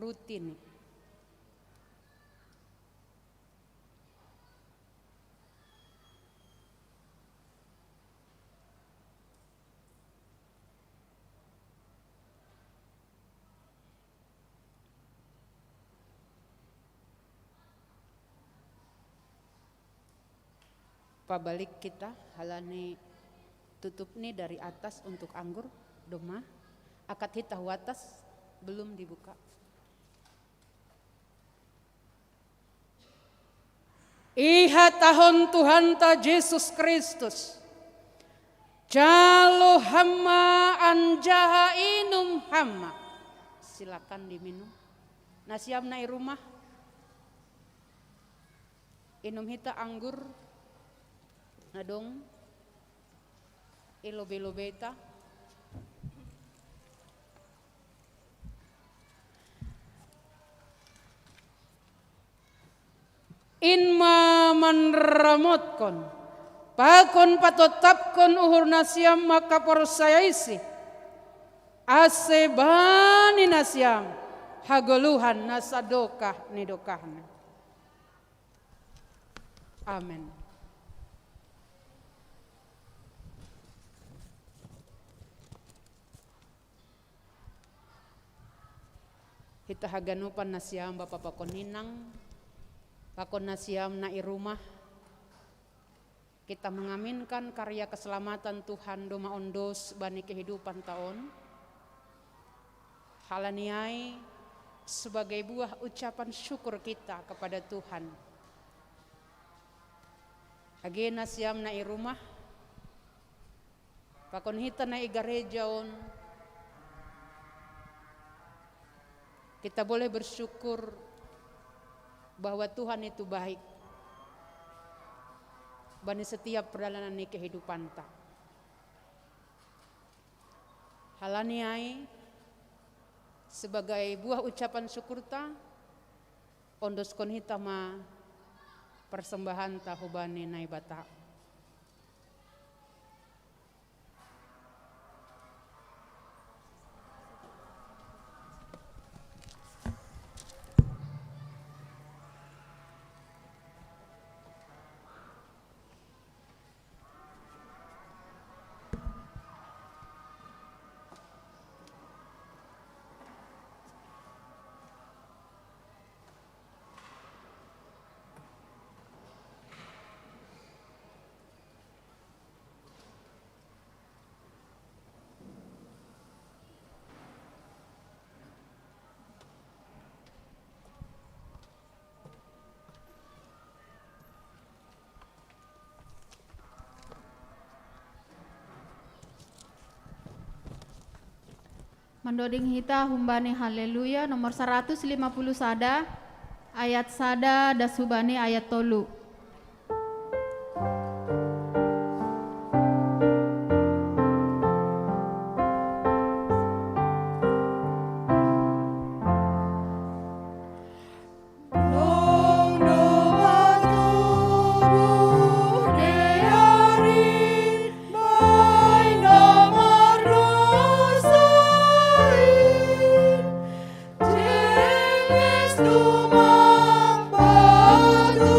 rutin. Pabalik kita halani tutup nih dari atas untuk anggur doma akad hita atas belum dibuka. Iha tahun Tuhan ta Yesus Kristus Jalo hamma anjaha inum hamma. Silakan diminum. Nasiam nai rumah. Inum hita anggur. Nadong. Ilobe-lobeta. Inma manramotkon. Pakon patotapkon uhur nasiam maka porsayaisi. Asebani nasiam hagoluhan nasadokah nidokahna. Amin. Hita haganupan nasiam Bapak pakon ninang. Pakon nasiam na irumah. Kita mengaminkan karya keselamatan Tuhan doma ondos bani kehidupan tahun. Halaniai sebagai buah ucapan syukur kita kepada Tuhan. Agena siam na irumah. Pakon hita na igarejaon. Kita boleh bersyukur bahwa Tuhan itu baik. Bani setiap perjalanan ni kehidupan ta. Halaniai sebagai buah ucapan syukur ta, ondos kon hita ma persembahan ta hubani nai bata. Mandoding hita humbani haleluya nomor 150 sada ayat sada dasubani ayat tolu. Tumang padu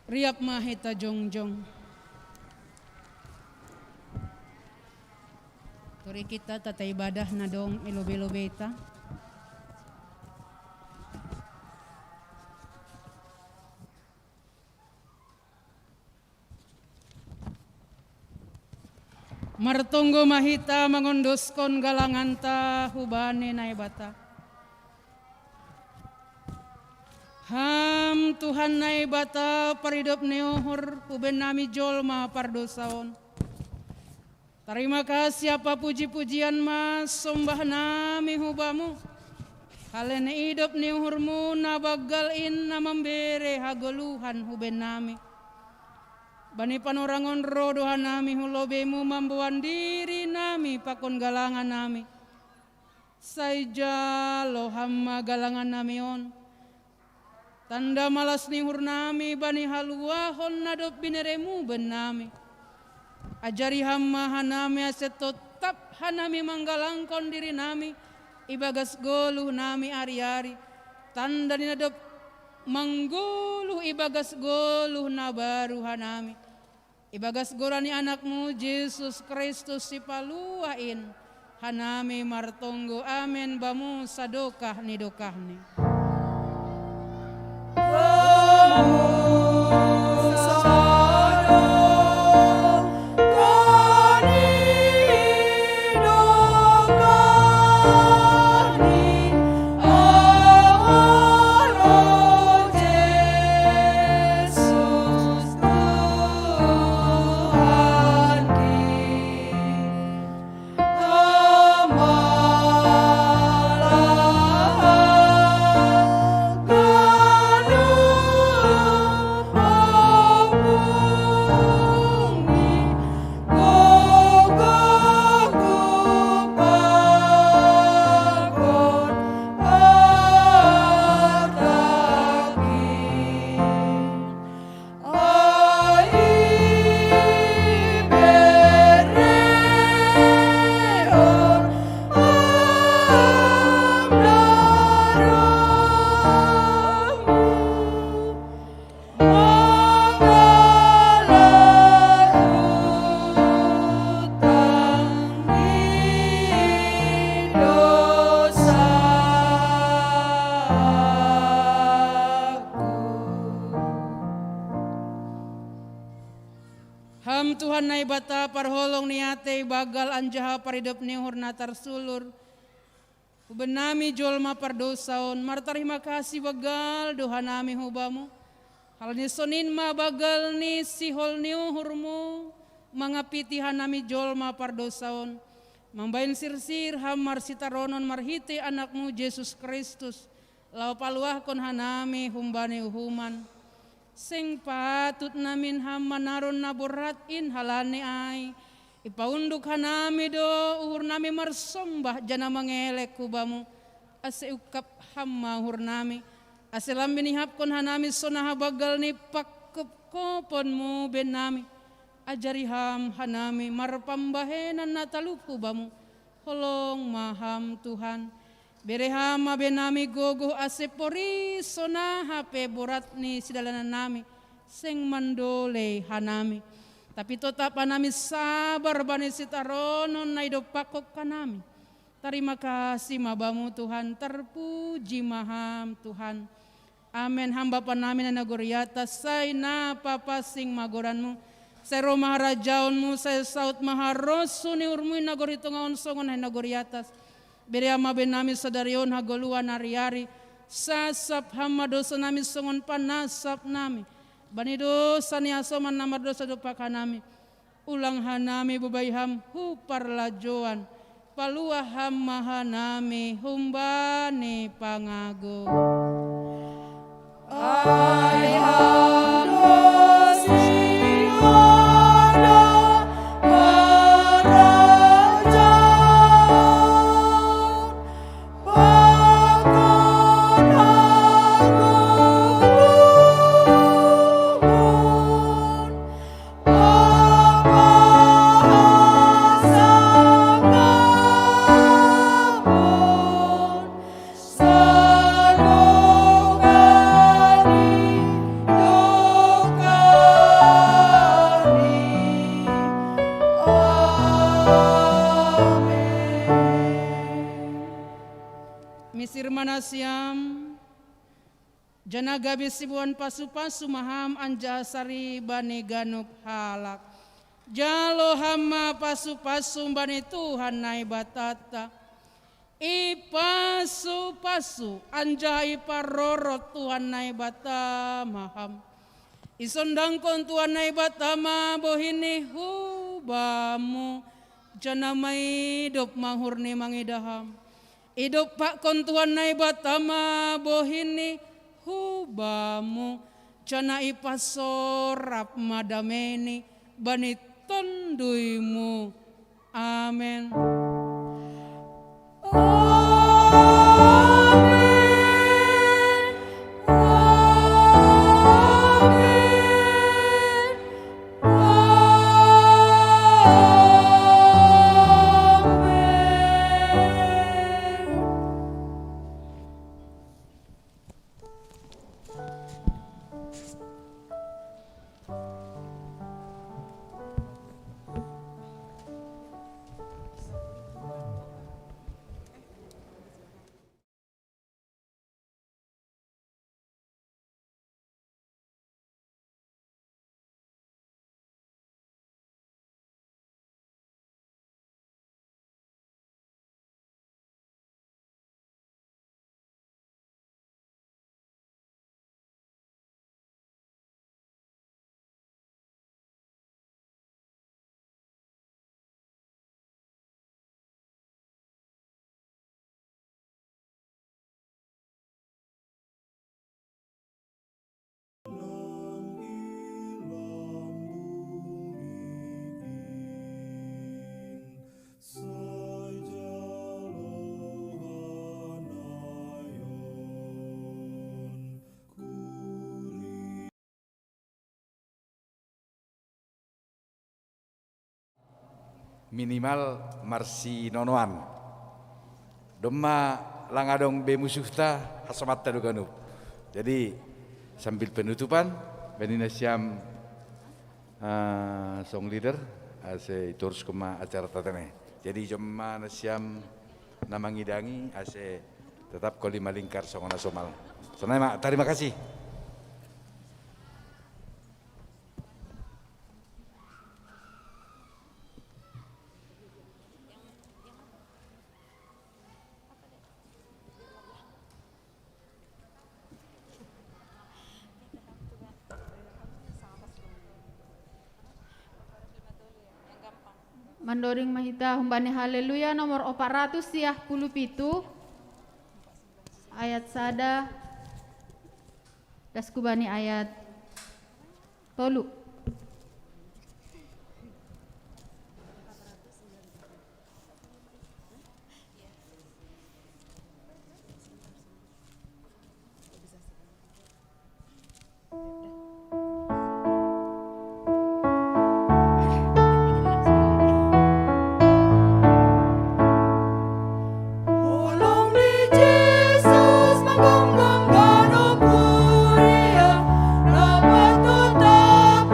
Riap mahita jongjong. Turi kita tata ibadah na dong ilobe-lobe ita. Martunggo mahita mangondoskon galanganta hubane na ibata. Ham Tuhan nai bata paridop neohor uben nami jol ma pardosaon. Terima kasih apa puji-pujian mas sombah nami hubamu. Halene idop neohormu nabagal in namambere hagoluhan huben nami. Bani panorangon rodohan nami hulobemu mambuan diri nami pakon galangan nami. Saija lohamma galangan nami on. Tanda malas nihur nami bani haluahon nadop bineremu benami. Ajari hamma hanami aset tetap hanami manggalangkon diri nami. Ibagas goluh nami ari-ari. Tanda ninadop mangguluh ibagas goluh nabaru hanami. Ibagas gorani anakmu Yesus Kristus si paluain. Hanami martonggo amen bamu sadokah ni dokah ni. Ham Tuhan nai bata parholong niate bagal anjaha paridop nihur natar sulur. Ubenami jolma pardosaon martarima kasih bagal doha nami hubamu. Hal ni sonin ma bagal ni sihol niuhurmu mangapiti hanami jolma pardosaon. Mambain sirsir ham marsitaronon marhite anakmu Yesus Kristus. Lau paluah kon hanami humbane uhuman. Sing patut namin ham manaron naborat in halane ay. Ipaunduk hanami do uhur nami marsombah jana mangelek kubamu. Ase ukap ham mahur nami. Ase lambi nihap kon hanami sonaha bagal ni pakup koponmu ben nami. Ajari ham hanami marpambahenan natalup kubamu. Holong maham Tuhan. Berehama benami gogo asepori sona hape borat ni sidalanan nami seng mandole hanami tapi tetap hanami sabar bani sitaronon naido pakok kanami. Terima kasih mabamu Tuhan, terpuji maham Tuhan. Amen. Hamba panami na nagoriata say na papasing magoranmu sero maharajaonmu say saut maharosu ni urmui nagorito ngaon songon hay nagoriatas. Beriama benami sadarion hagoluan hari-hari sasap hama dosa nami songon panasap nami bani dosa ni asoman nama dosa dopaka nami ulang hanami bubayham hupar lajoan paluah hama hanami humbani pangago Sarogani nasiam jana gabi sibuan pasu-pasu maham anja sari bani ganup halak. Jalo hama pasu-pasu bani Tuhan nai batata. Ipasu-pasu anja iparorot Tuhan nai bata maham. Isondangkon Tuhan nai batama bohini hubamu. Jana mai hidup mahurni mangidaham. Hidup pak kon Tuhan nai batama bohini hubamu. Jana ipasorap madameni bani tonduimu. Amin. Minimal marsi nonoan domma langadong be musuhta hasamat taduganup. Jadi sambil penutupan benina siam song leader ase terus kema acara tatene. Jadi jomma nasiam namangidangi ase tetap koli malingkar songona somal. Sonai terima kasih. Mandoring mahita humbani haleluya nomor 417 ayat sada daskubani ayat tolu. Dapat tetap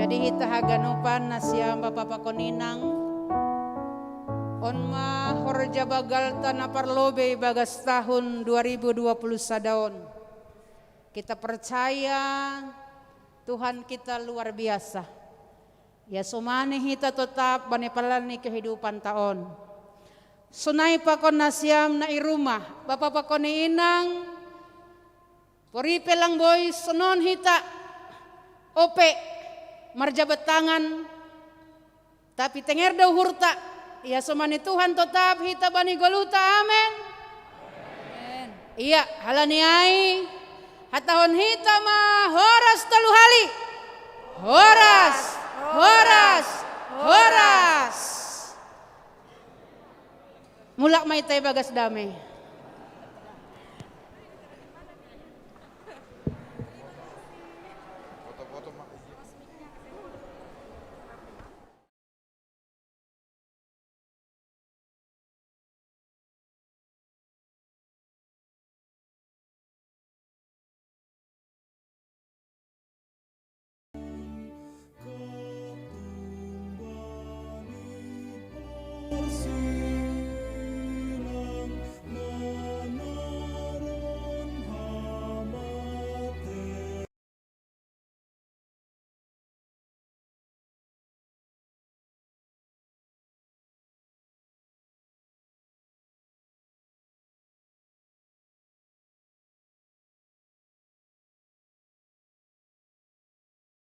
Jadi hita haganupan nasiam Bapak Pakoninang onma horja bagal tanah parlobe bagas tahun 2020 sadaon. Kita percaya Tuhan kita luar biasa. Ya sumani hita tetap banepalani kehidupan taon. Sunai pakon nasiam na irumah Bapak Pakoninang poripe lang boy sunon hita ope marjabat tangan tapi tenger daw hurta ya sumani Tuhan tetap hita bani goluta amen. Iya halani ai hatahon hita mah horas telu hali horas horas horas mulak mai tay bagas damai.